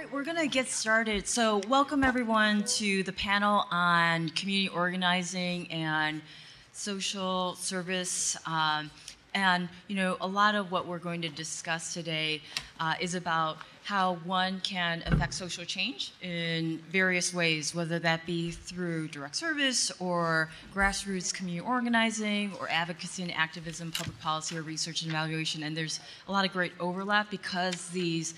right, we're going to get started. So welcome everyone to the panel on community organizing and social service. And a lot of what we're going to discuss today is about how one can affect social change in various ways, whether that be through direct service or grassroots community organizing or advocacy and activism, public policy or research and evaluation. And there's a lot of great overlap because these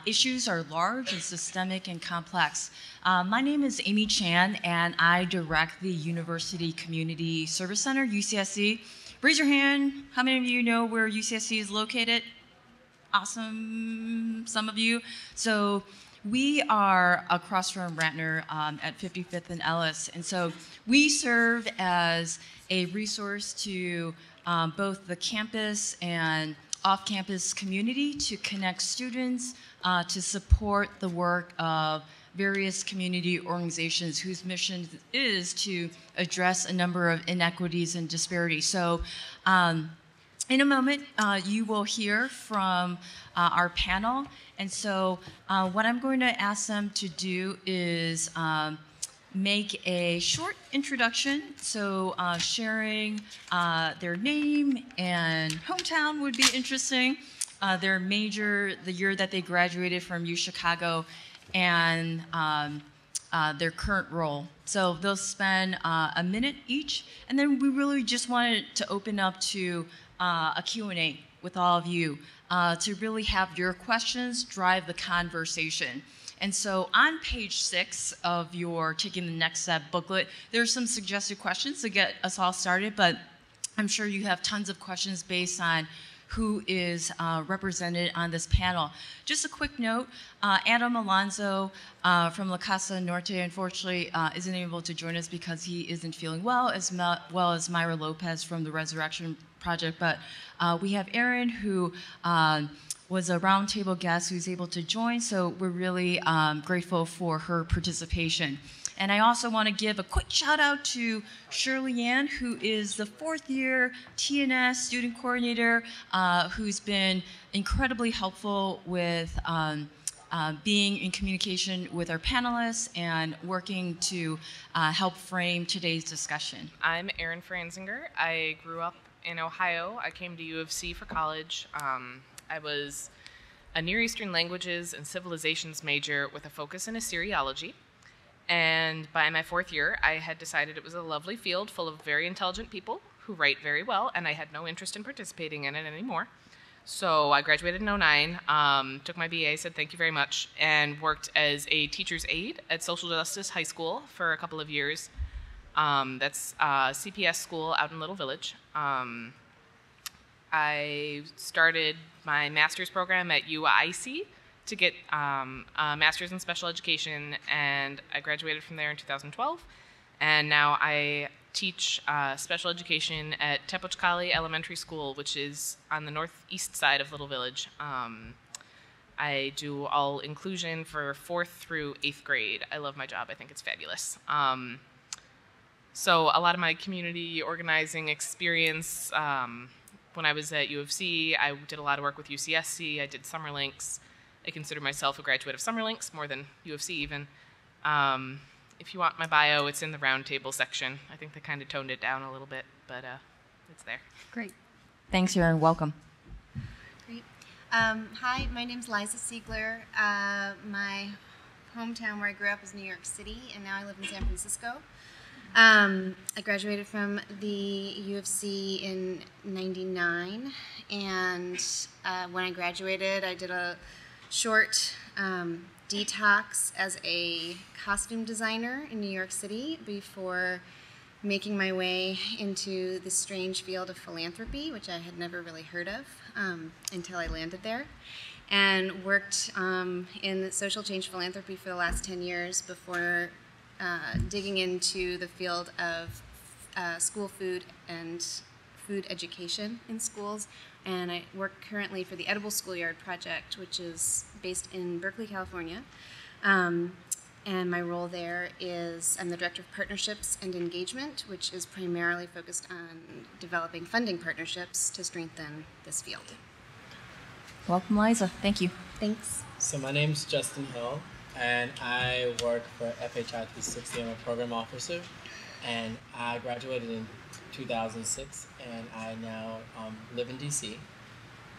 issues are large and systemic and complex. My name is Amy Chan, and I direct the University Community Service Center, UCSC. Raise your hand. How many of you know where UCSC is located? Awesome, some of you. So we are across from Ratner at 55th and Ellis. And so we serve as a resource to both the campus and off-campus community to connect students, to support the work of various community organizations whose mission is to address a number of inequities and disparities. So in a moment, you will hear from our panel. And so what I'm going to ask them to do is make a short introduction. So sharing their name and hometown would be interesting. Their major, the year that they graduated from UChicago, and their current role. So they'll spend a minute each, and then we really just wanted to open up to a Q&A with all of you to really have your questions drive the conversation. And so on page 6 of your Taking the Next Step booklet, there's some suggested questions to get us all started, but I'm sure you have tons of questions based on who is represented on this panel. Just a quick note, Adam Alonso from La Casa Norte, unfortunately, isn't able to join us because he isn't feeling well as Myra Lopez from the Resurrection Project. But we have Erin, who was a roundtable guest who's able to join, so we're really grateful for her participation. And I also want to give a quick shout out to Shirley Ann, who is the 4th year TNS student coordinator, who's been incredibly helpful with being in communication with our panelists and working to help frame today's discussion. I'm Erin Franzinger. I grew up in Ohio. I came to U of C for college. I was a Near Eastern Languages and Civilizations major with a focus in Assyriology. And by my 4th year, I had decided it was a lovely field full of very intelligent people who write very well, and I had no interest in participating in it anymore. So I graduated in 2009, took my BA, said thank you very much, and worked as a teacher's aide at Social Justice High School for a couple of years. That's a CPS school out in Little Village. I started my master's program at UIC to get a master's in special education, and I graduated from there in 2012. And now I teach special education at Tepochcali Elementary School, which is on the northeast side of Little Village. I do all inclusion for 4th through 8th grade. I love my job. I think it's fabulous. So a lot of my community organizing experience, when I was at U of C, I did a lot of work with UCSC. I did Summer Links. I consider myself a graduate of Summer Links, more than U of C even. If you want my bio, it's in the roundtable section. I think they kind of toned it down a little bit, but it's there. Great. Thanks, Erin. Welcome. Great. Hi, my name's Liza Siegler. My hometown where I grew up is New York City, and now I live in San Francisco. I graduated from the U of C in '99, and when I graduated, I did a short detox as a costume designer in New York City before making my way into the strange field of philanthropy, which I had never really heard of until I landed there, and worked in social change philanthropy for the last 10 years before digging into the field of school food and food education in schools. And I work currently for the Edible Schoolyard Project, which is based in Berkeley, California. And my role there is I'm the Director of Partnerships and Engagement, which is primarily focused on developing funding partnerships to strengthen this field. Welcome, Liza. Thank you. Thanks. So my name's Justin Hill, and I work for FHI 360. I'm a program officer, and I graduated in 2006, and I now live in DC.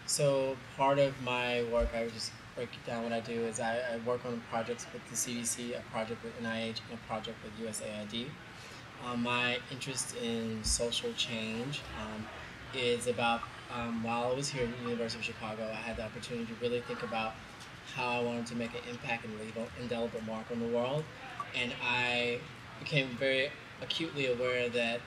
So part of my work, I would just break it down. What I do is I work on projects with the CDC, a project with NIH, and a project with USAID. My interest in social change is about, while I was here at the University of Chicago, I had the opportunity to really think about how I wanted to make an impact and leave an indelible mark on the world. And I became very acutely aware that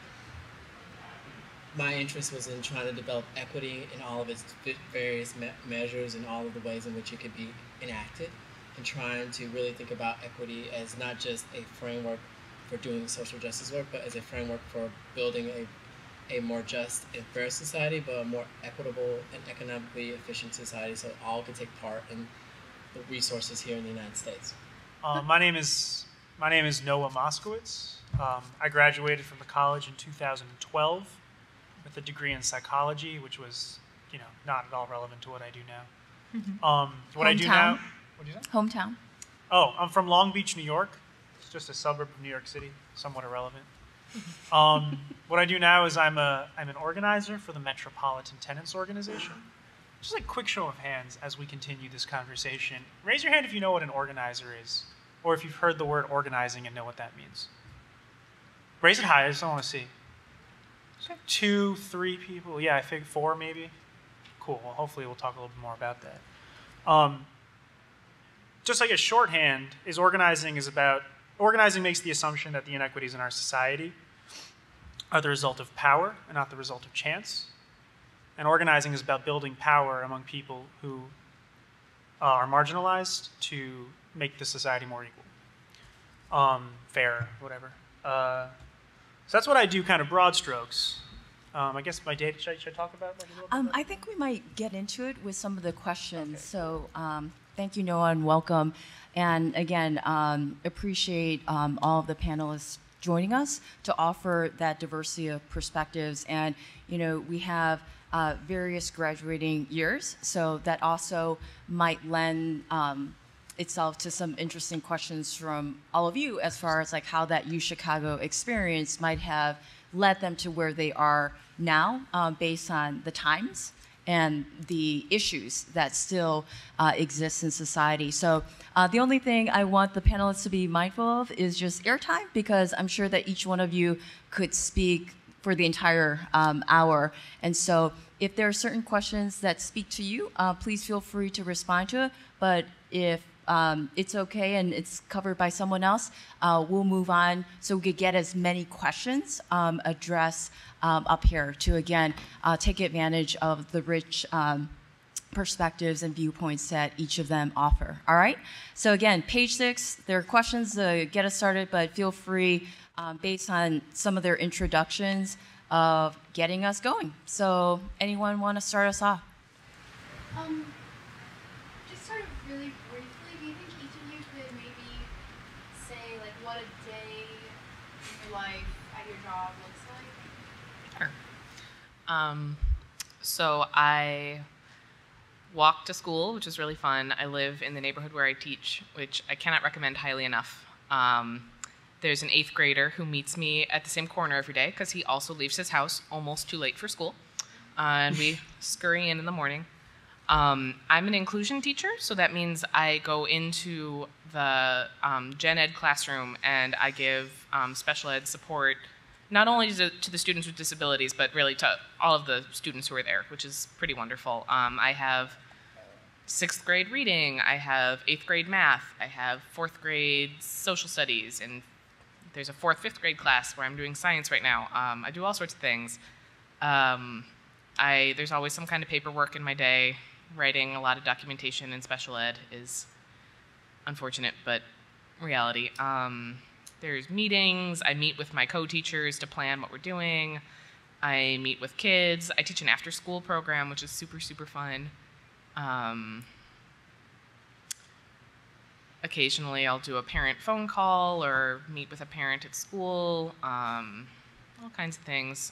my interest was in trying to develop equity in all of its various measures and all of the ways in which it could be enacted, and trying to really think about equity as not just a framework for doing social justice work, but as a framework for building a more just and fair society, but a more equitable and economically efficient society, so all could take part in the resources here in the United States. My name is Noah Moskowitz. I graduated from the college in 2012 with a degree in psychology, which was, not at all relevant to what I do now. Mm-hmm. What I do now. What did you say? Hometown. Oh, I'm from Long Beach, New York. It's just a suburb of New York City, somewhat irrelevant. What I do now is I'm an organizer for the Metropolitan Tenants Organization. Just a quick show of hands as we continue this conversation. Raise your hand if you know what an organizer is, or if you've heard the word organizing and know what that means. Raise it high, I just don't want to see. 2, 3 people. Yeah, I think 4 maybe. Cool, well hopefully we'll talk a little bit more about that. Just like a shorthand, organizing makes the assumption that the inequities in our society are the result of power and not the result of chance. And organizing is about building power among people who are marginalized to make the society more equal, fair, whatever. So that's what I do, kind of broad strokes. I guess my data, should I talk about like a little bit? I think we might get into it with some of the questions. Okay. So thank you, Noah, and welcome. And again, appreciate all of the panelists joining us to offer that diversity of perspectives. And, we have various graduating years, so that also might lend itself to some interesting questions from all of you as far as like how that UChicago experience might have led them to where they are now based on the times and the issues that still exist in society. So the only thing I want the panelists to be mindful of is just airtime, because I'm sure that each one of you could speak for the entire hour. And so if there are certain questions that speak to you, please feel free to respond to it. But if it's okay and it's covered by someone else, we'll move on so we could get as many questions addressed up here to, again, take advantage of the rich perspectives and viewpoints that each of them offer. All right? So again, page 6, there are questions to get us started, but feel free, based on some of their introductions, of getting us going. So anyone want to start us off? Just sort of really briefly, do you think each of you could maybe say like what a day in your life at your job looks like? Sure. So I walk to school, which is really fun. I live in the neighborhood where I teach, which I cannot recommend highly enough. There's an 8th grader who meets me at the same corner every day because he also leaves his house almost too late for school. And we scurry in the morning. I'm an inclusion teacher, so that means I go into the gen ed classroom and I give special ed support, not only to the students with disabilities, but really to all of the students who are there, which is pretty wonderful. I have 6th grade reading, I have 8th grade math, I have 4th grade social studies, and there's a 4th, 5th grade class where I'm doing science right now. I do all sorts of things. There's always some kind of paperwork in my day. Writing a lot of documentation in special ed is unfortunate, but reality. There's meetings. I meet with my co-teachers to plan what we're doing. I meet with kids. I teach an after-school program, which is super, super fun. Occasionally, I'll do a parent phone call or meet with a parent at school, all kinds of things.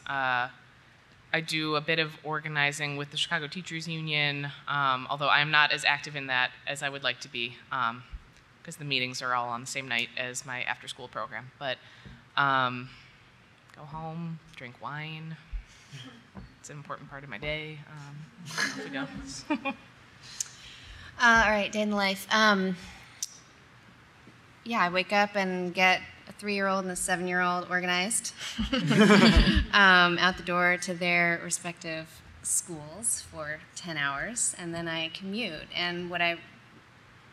I do a bit of organizing with the Chicago Teachers Union, although I'm not as active in that as I would like to be, because the meetings are all on the same night as my after-school program. But go home, drink wine. It's an important part of my day. Off we go. All right, day in the life. Yeah, I wake up and get a 3-year-old and a 7-year-old organized out the door to their respective schools for 10 hours, and then I commute. And what I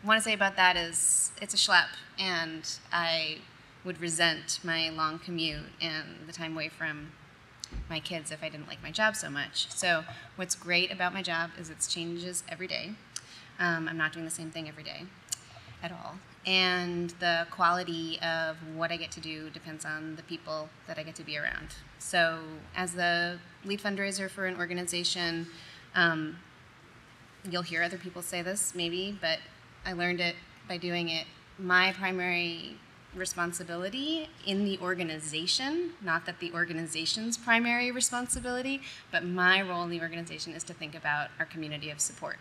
want to say about that is it's a schlep, and I would resent my long commute and the time away from my kids if I didn't like my job so much. So what's great about my job is it changes every day. I'm not doing the same thing every day at all. And the quality of what I get to do depends on the people that I get to be around. So as the lead fundraiser for an organization, you'll hear other people say this maybe, but I learned it by doing it. My primary responsibility in the organization, not that the organization's primary responsibility, but my role in the organization is to think about our community of support.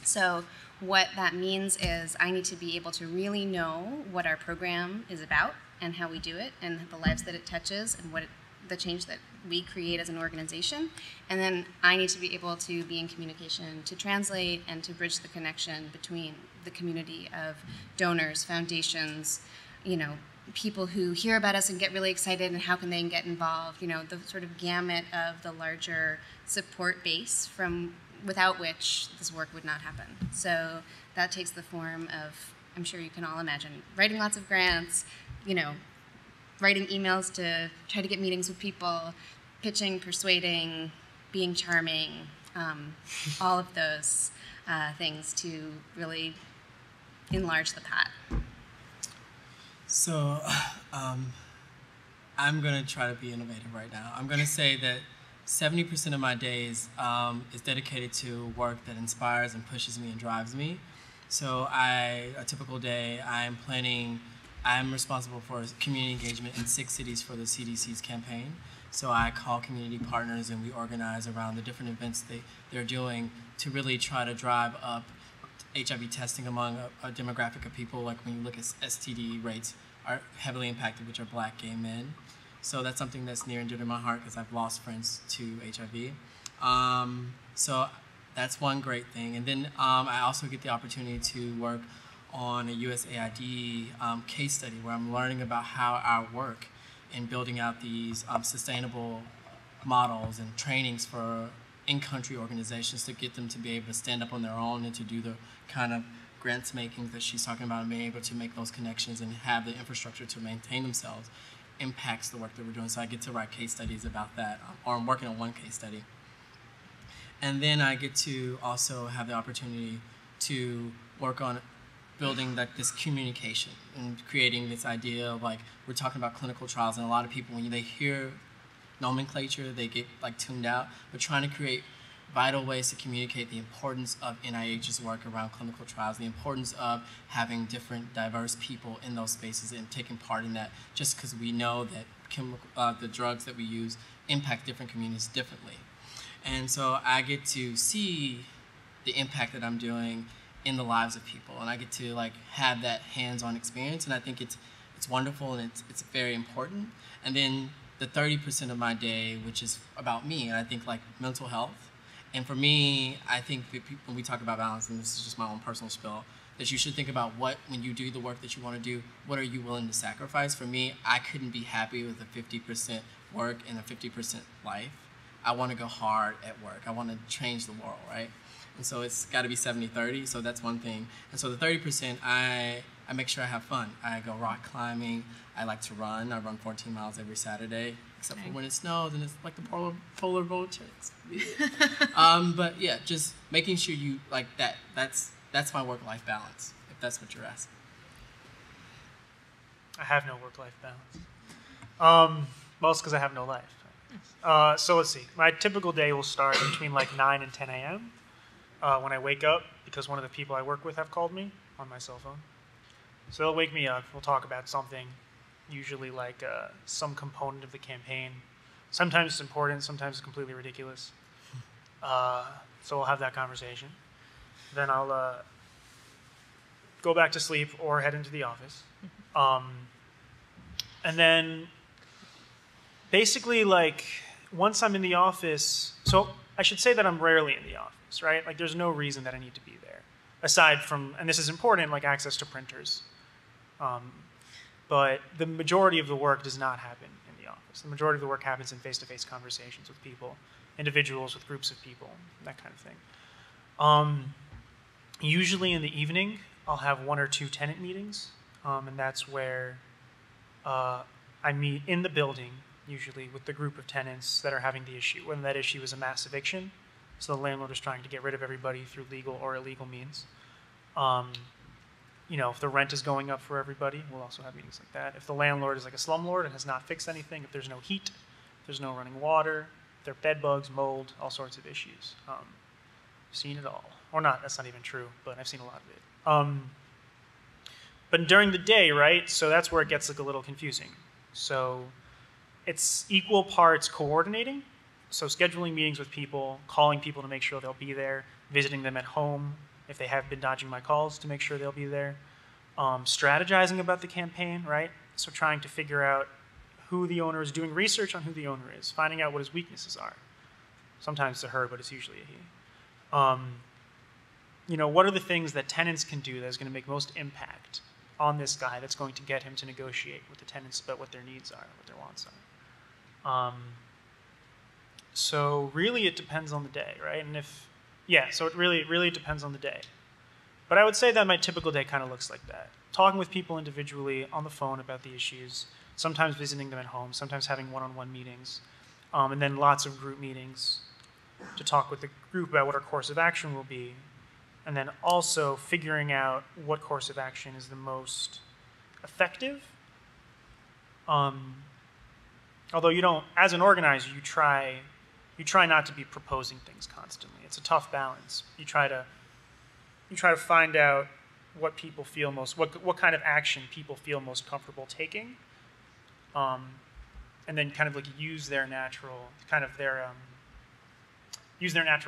So what that means is I need to be able to really know what our program is about and how we do it and the lives that it touches and the change that we create as an organization. And then I need to be able to be in communication to translate and to bridge the connection between the community of donors, foundations, people who hear about us and get really excited and how can they get involved, the sort of gamut of the larger support base without which this work would not happen. So that takes the form of, I'm sure you can all imagine, writing lots of grants, writing emails to try to get meetings with people, pitching, persuading, being charming, all of those things to really enlarge the pot. So I'm going to try to be innovative right now. I'm going to say that 70% of my days is dedicated to work that inspires and pushes me and drives me. So a typical day, I'm responsible for community engagement in 6 cities for the CDC's campaign. So I call community partners and we organize around the different events they're doing to really try to drive up HIV testing among a demographic of people. Like when you look at STD rates are heavily impacted, which are Black gay men. So that's something that's near and dear to my heart because I've lost friends to HIV. So that's one great thing. And then I also get the opportunity to work on a USAID case study where I'm learning about how our work in building out these sustainable models and trainings for in-country organizations to get them to be able to stand up on their own and to do the kind of grants making that she's talking about and being able to make those connections and have the infrastructure to maintain themselves impacts the work that we're doing. So I get to write case studies about that, or I'm working on one case study. And then I get to also have the opportunity to work on building this communication and creating this idea of we're talking about clinical trials, and a lot of people, when they hear nomenclature, they get tuned out. We're trying to create vital ways to communicate the importance of NIH's work around clinical trials, the importance of having different diverse people in those spaces and taking part in that, just because we know that the drugs that we use impact different communities differently. And so I get to see the impact that I'm doing in the lives of people, and I get to have that hands-on experience, and I think it's wonderful and it's very important. And then the 30% of my day, which is about me, and I think mental health. And for me, I think when we talk about balance, and this is just my own personal spill, that you should think about when you do the work that you want to do, what are you willing to sacrifice? For me, I couldn't be happy with a 50% work and a 50% life. I want to go hard at work. I want to change the world, right? And so it's got to be 70-30, so that's one thing. And so the 30%, I make sure I have fun. I go rock climbing. I like to run. I run 14 miles every Saturday, except for when it snows and it's the polar vortex. But yeah, just making sure you that's my work-life balance, if that's what you're asking. I have no work-life balance. Well, it's because I have no life. So let's see. My typical day will start between 9 and 10 a.m. When I wake up, because one of the people I work with have called me on my cell phone. So they'll wake me up. We'll talk about something, usually some component of the campaign. Sometimes it's important, sometimes it's completely ridiculous. So we'll have that conversation. Then I'll go back to sleep or head into the office. And then basically, like, once I'm in the office, so I should say that I'm rarely in the office, right? Like, there's no reason that I need to be there, aside from, and this is important, like access to printers. But the majority of the work does not happen in the office. The majority of the work happens in face-to-face conversations with people, individuals with groups of people, that kind of thing. Usually in the evening, I'll have 1 or 2 tenant meetings, and that's where I meet in the building, usually with the group of tenants that are having the issue, whether that issue is a mass eviction, so the landlord is trying to get rid of everybody through legal or illegal means. You know, if the rent is going up for everybody, we'll also have meetings like that. If the landlord is like a slumlord and has not fixed anything, if there's no heat, if there's no running water, if there are bed bugs, mold, all sorts of issues. Seen it all. Or not, that's not even true, but I've seen a lot of it. But during the day, right, so that's where it gets like a little confusing. So it's equal parts coordinating, so scheduling meetings with people, calling people to make sure they'll be there, visiting them at home if they have been dodging my calls to make sure they'll be there, strategizing about the campaign, right? So trying to figure out who the owner is, doing research on who the owner is, finding out what his weaknesses are. Sometimes it's a her, but it's usually a he. You know, what are the things that tenants can do that is going to make most impact on this guy that's going to get him to negotiate with the tenants about what their needs are, what their wants are. So really it depends on the day, right? And if, yeah, so it really depends on the day. But I would say that my typical day kind of looks like that. Talking with people individually on the phone about the issues, sometimes visiting them at home, sometimes having one-on-one meetings, and then lots of group meetings to talk with the group about what our course of action will be, and then also figuring out what course of action is the most effective. Although you don't, as an organizer, you try not to be proposing things constantly. It's a tough balance. You try to find out what people feel most, what kind of action people feel most comfortable taking, and then kind of like use their natural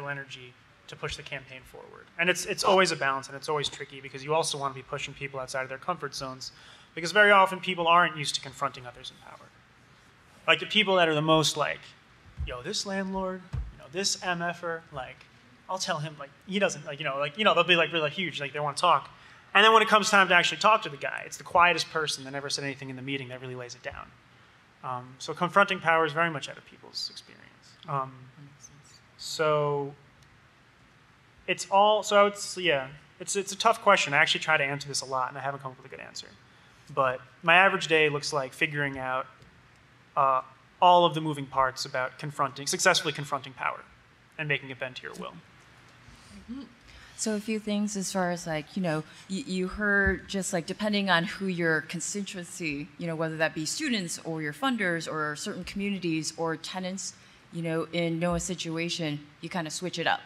energy to push the campaign forward. And it's always a balance, and it's always tricky because you also want to be pushing people outside of their comfort zones, because very often people aren't used to confronting others in power. Like the people that are the most like, yo, this landlord, you know, this MFer, like, I'll tell him, like, he doesn't, like, they'll be like really huge, like they want to talk. And then when it comes time to actually talk to the guy, it's the quietest person that never said anything in the meeting that really lays it down. So confronting power is very much out of people's experience. So it's all, so I would, yeah, it's a tough question. I actually try to answer this a lot, and I haven't come up with a good answer. But my average day looks like figuring out all of the moving parts about successfully confronting power and making it bend to your will. So a few things as far as like, you know, you heard just like depending on who your constituency, you know, whether that be students or your funders or certain communities or tenants, you know, in Noah's situation, you kind of switch it up.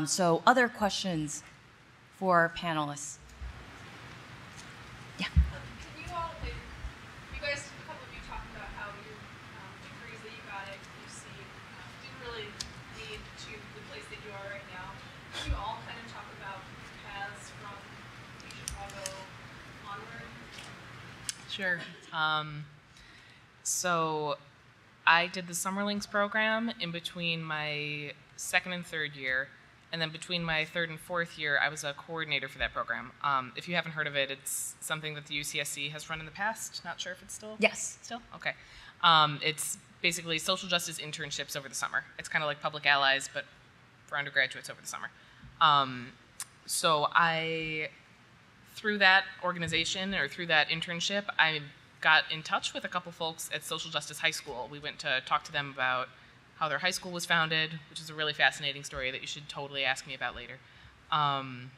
So other questions for our panelists? Yeah. Can you all, like, you guys, a couple of you talked about how your degrees that you got at UC didn't really lead to the place that you are right now. Can you all kind of talk about paths from UChicago onward? Sure. So I did the Summer Links program in between my second and third year. And then between my third and fourth year, I was a coordinator for that program. If you haven't heard of it, it's something that the UCSC has run in the past. Not sure if it's still? Yes. Still? Okay. It's basically social justice internships over the summer. It's kind of like Public Allies, but for undergraduates over the summer. So through that organization or through that internship, I got in touch with a couple folks at Social Justice High School. We went to talk to them about how their high school was founded, which is a really fascinating story that you should totally ask me about later. And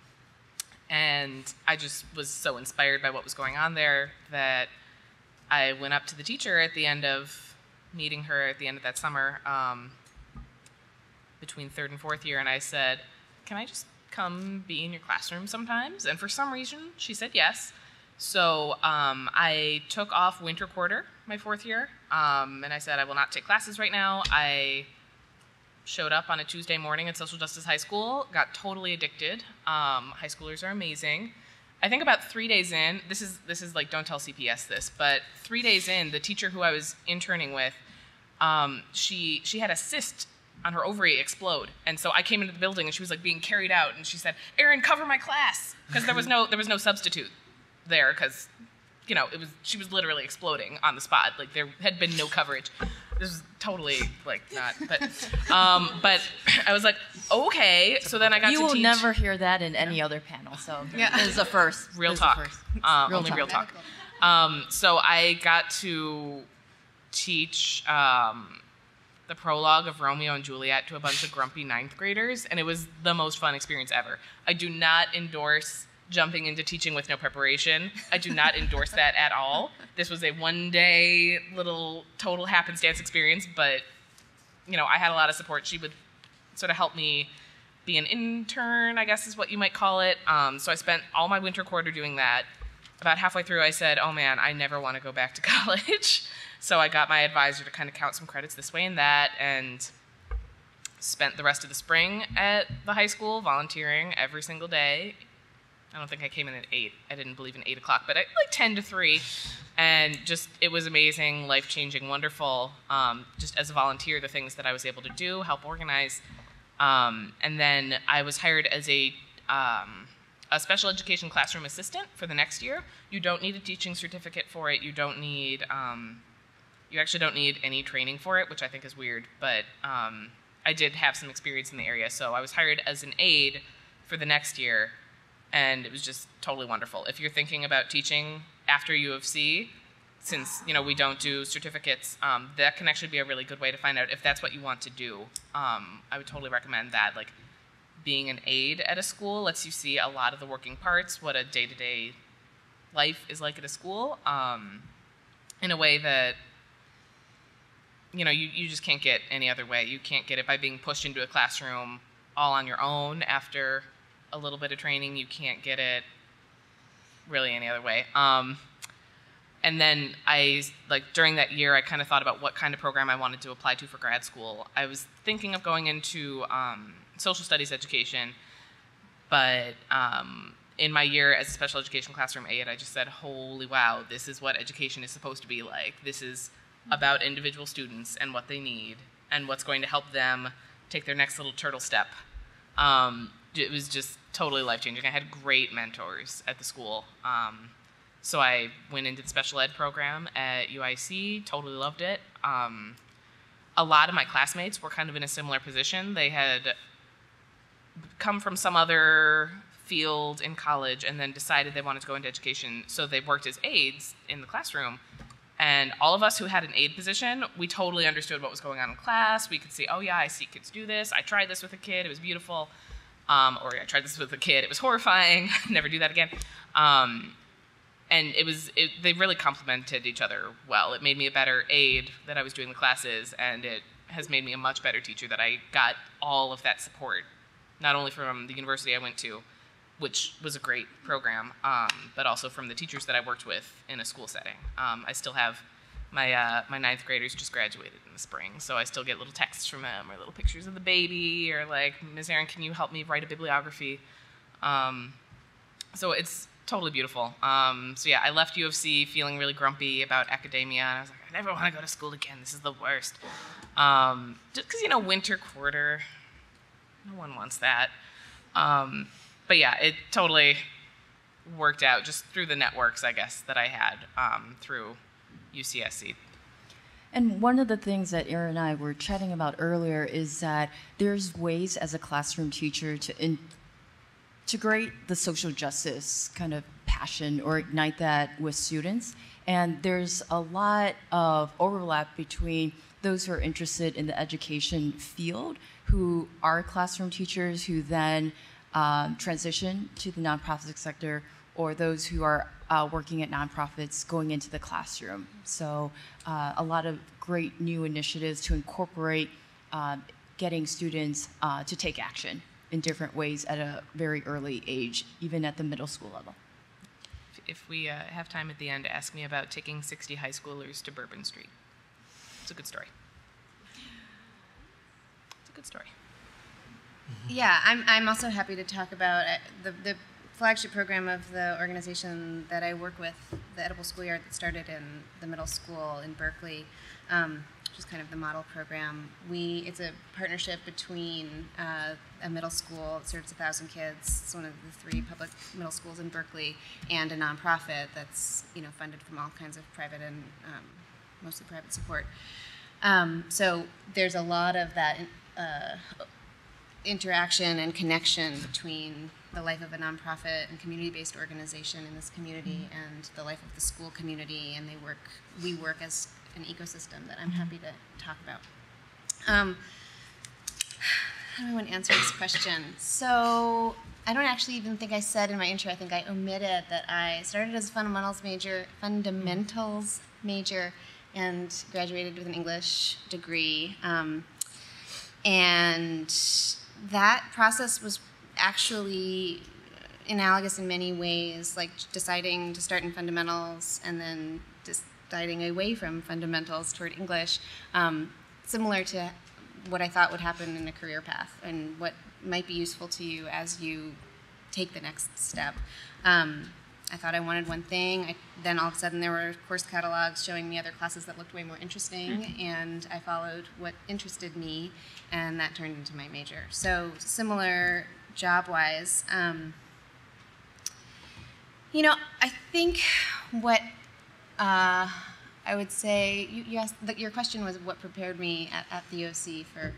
I just was so inspired by what was going on there that I went up to the teacher at the end of meeting her at the end of that summer, between third and fourth year, and I said, can I just come be in your classroom sometimes? And for some reason, she said yes. So I took off winter quarter my 4th year, and I said I will not take classes right now. I showed up on a Tuesday morning at Social Justice High School, got totally addicted. High schoolers are amazing. I think about 3 days in, this is like, don't tell CPS this, but 3 days in, the teacher who I was interning with, she had a cyst on her ovary explode. And so I came into the building and she was like being carried out, and she said, "Erin, cover my class," because there was no substitute there, because she was literally exploding on the spot. Like, there had been no coverage. This was totally like not, but I was like, okay. So then I got to teach. You will never hear that in any other panel. So this is a first. Real talk. Only real talk. So I got to teach the prologue of Romeo and Juliet to a bunch of grumpy 9th graders, and it was the most fun experience ever. I do not endorse jumping into teaching with no preparation. I do not endorse that at all. This was a one-day little total happenstance experience, but I had a lot of support. She would sort of help me be an intern, I guess is what you might call it. So I spent all my winter quarter doing that. About halfway through, I said, oh man, I never want to go back to college. So I got my advisor to kind of count some credits this way and that, and spent the rest of the spring at the high school volunteering every single day. I don't think I came in at 8. I didn't believe in 8 o'clock, but like 10 to 3. And just, it was amazing, life-changing, wonderful. Just as a volunteer, the things that I was able to do, help organize. And then I was hired as a special education classroom assistant for the next year. You don't need a teaching certificate for it. You don't need, you actually don't need any training for it, which I think is weird. But I did have some experience in the area. So I was hired as an aide for the next year. And it was just totally wonderful. If you're thinking about teaching after U of C, since we don't do certificates, that can actually be a really good way to find out if that's what you want to do. I would totally recommend that. Like, being an aide at a school lets you see a lot of the working parts, what a day-to-day life is like at a school, in a way that you just can't get any other way. You can't get it by being pushed into a classroom all on your own after a little bit of training. You can't get it really any other way. And then during that year, I kind of thought about what kind of program I wanted to apply to for grad school. I was thinking of going into social studies education, but in my year as a special education classroom aide, I just said, holy wow, this is what education is supposed to be like. This is about individual students and what they need and what's going to help them take their next little turtle step. It was just totally life-changing. I had great mentors at the school. So I went into the special ed program at UIC, totally loved it. A lot of my classmates were kind of in a similar position. They had come from some other field in college and then decided they wanted to go into education, so they worked as aides in the classroom. And all of us who had an aide position, we totally understood what was going on in class. We could see, oh yeah, I see kids do this. I tried this with a kid, it was beautiful. Or I tried this with a kid, it was horrifying. Never do that again. And they really complemented each other well. It made me a better aide that I was doing the classes, and it has made me a much better teacher that I got all of that support, not only from the university I went to, which was a great program, but also from the teachers that I worked with in a school setting. I still have my 9th graders just graduated in the spring, so I still get little texts from them, or little pictures of the baby, or like, Ms. Erin, can you help me write a bibliography? So it's totally beautiful. So yeah, I left U of C feeling really grumpy about academia, and I was like, I never want to go to school again, this is the worst. Just because, winter quarter, no one wants that. But yeah, it totally worked out just through the networks, I guess, that I had through UCSC. And one of the things that Erin and I were chatting about earlier is that there's ways as a classroom teacher to integrate the social justice kind of passion or ignite that with students. And there's a lot of overlap between those who are interested in the education field, who are classroom teachers, who then transition to the nonprofit sector, or those who are working at nonprofits going into the classroom. So a lot of great new initiatives to incorporate getting students to take action in different ways at a very early age, even at the middle school level. if we have time at the end, ask me about taking 60 high schoolers to Bourbon Street. It's a good story. It's a good story. Yeah, I'm also happy to talk about the flagship program of the organization that I work with, the Edible Schoolyard, that started in the middle school in Berkeley, which is kind of the model program. It's a partnership between a middle school that serves 1,000 kids. It's one of the 3 public middle schools in Berkeley, and a nonprofit that's funded from all kinds of private and mostly private support. So there's a lot of that interaction and connection between the life of a nonprofit and community-based organization in this community and the life of the school community, and we work as an ecosystem that I'm happy to talk about. How do I want to answer this question? So I don't actually even think I said in my intro, I think I omitted that I started as a fundamentals major and graduated with an English degree. And that process was actually analogous in many ways, like deciding to start in fundamentals and then deciding away from fundamentals toward English, similar to what I thought would happen in a career path and what might be useful to you as you take the next step. I thought I wanted one thing. Then all of a sudden there were course catalogs showing me other classes that looked way more interesting, and I followed what interested me, and that turned into my major. So similar job-wise. I think what I would say, you asked, your question was what prepared me at the OC for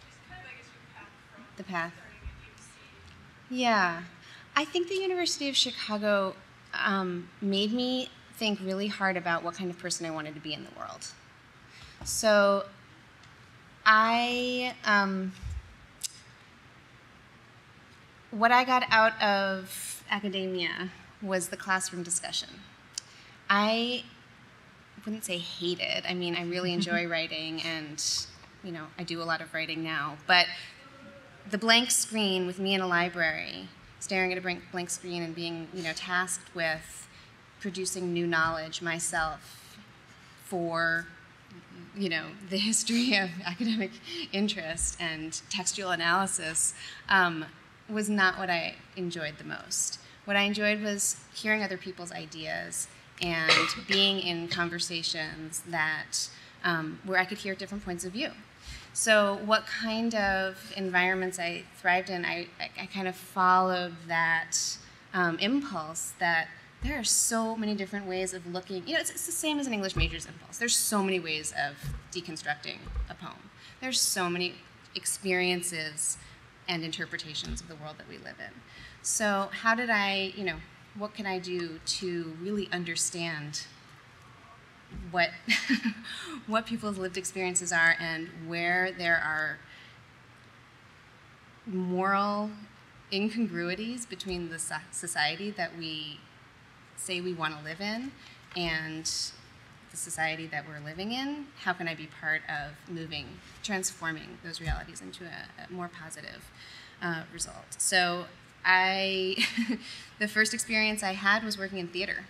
Just kind of, I guess, your path from the path. starting at UC. Yeah. I think the University of Chicago made me think really hard about what kind of person I wanted to be in the world. So what I got out of academia was the classroom discussion. I wouldn't say hated. I mean, I really enjoy writing, and I do a lot of writing now. But the blank screen with me in a library, staring at a blank screen and being, tasked with producing new knowledge myself for, the history of academic interest and textual analysis, was not what I enjoyed the most. What I enjoyed was hearing other people's ideas and being in conversations that where I could hear different points of view. So what kind of environments I thrived in, I kind of followed that impulse that there are so many different ways of looking. It's the same as an English major's impulse. There's so many ways of deconstructing a poem. There's so many experiences and interpretations of the world that we live in. So how did I, what can I do to really understand what what people's lived experiences are and where there are moral incongruities between the society that we say we want to live in and the society that we're living in? How can I be part of transforming those realities into a more positive result? So the first experience I had was working in theater.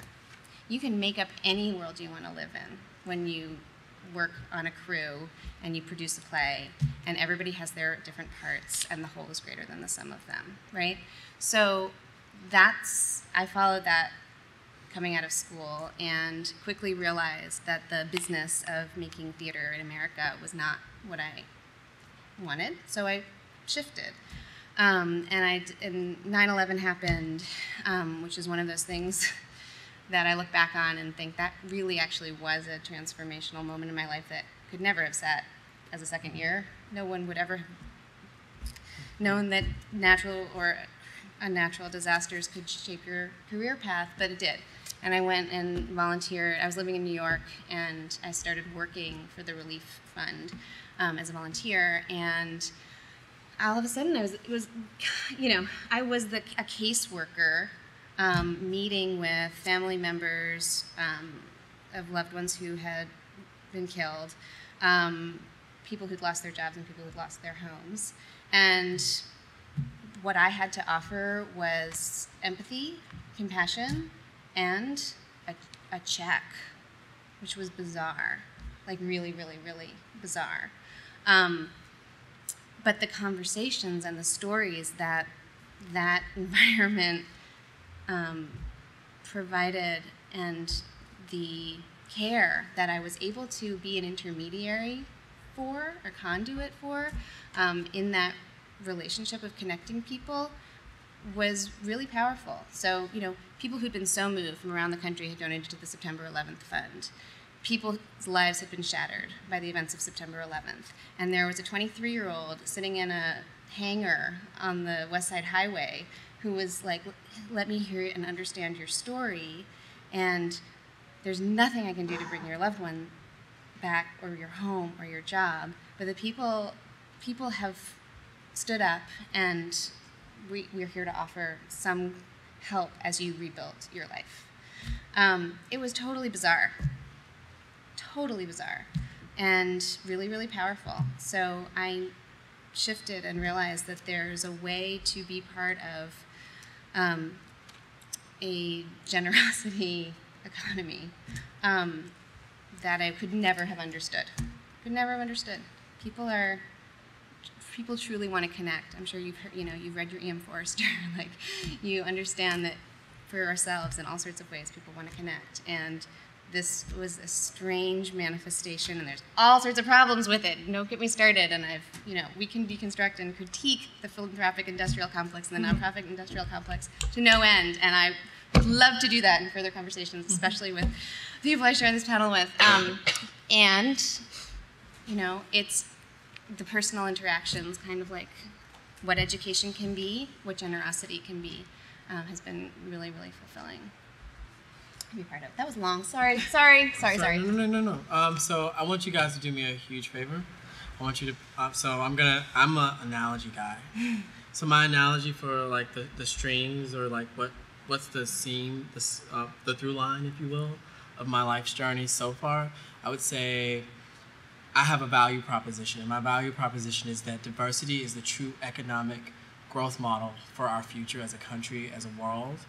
You can make up any world you want to live in when you work on a crew and you produce a play, and everybody has their different parts, and the whole is greater than the sum of them, right? So I followed that coming out of school and quickly realized that the business of making theater in America was not what I wanted, so I shifted. And 9/11 happened, which is one of those things that I look back on and think that really actually was a transformational moment in my life that could never have sat as a second year. No one would ever have known that natural or unnatural disasters could shape your career path, but it did. And I went and volunteered. I was living in New York, and I started working for the Relief Fund as a volunteer, and all of a sudden I was a caseworker, meeting with family members of loved ones who had been killed, people who'd lost their jobs and people who'd lost their homes. And what I had to offer was empathy, compassion, and a check, which was bizarre, like really, really, really bizarre. But the conversations and the stories that environment provided, and the care that I was able to be an intermediary for, or conduit for, in that relationship of connecting people, was really powerful. So, people who'd been so moved from around the country had donated to the September 11th Fund. People's lives had been shattered by the events of September 11th. And there was a 23-year-old sitting in a hangar on the West Side Highway who was like, let me hear and understand your story, and there's nothing I can do to bring your loved one back, or your home, or your job. But the people have stood up, and we're here to offer some help as you rebuild your life. It was totally bizarre, and really, really powerful. So I shifted and realized that there's a way to be part of a generosity economy that I could never have understood. People truly want to connect. I'm sure you've heard, you've read your E.M. Forrester. Like, you understand that for ourselves in all sorts of ways, people want to connect. And this was a strange manifestation, and there's all sorts of problems with it. Don't get me started. And we can deconstruct and critique the philanthropic industrial complex and the nonprofit industrial complex to no end. And I would love to do that in further conversations, especially with people I share this panel with. It's the personal interactions, kind of like what education can be, what generosity can be, has been really, really fulfilling to be part of. That was long. Sorry. No. So I want you guys to do me a huge favor. I want you to. I'm an analogy guy. So my analogy for like the strings, or like what's the seam, the through line, if you will, of my life's journey so far, I would say I have a value proposition. And my value proposition is that diversity is the true economic growth model for our future as a country, as a world.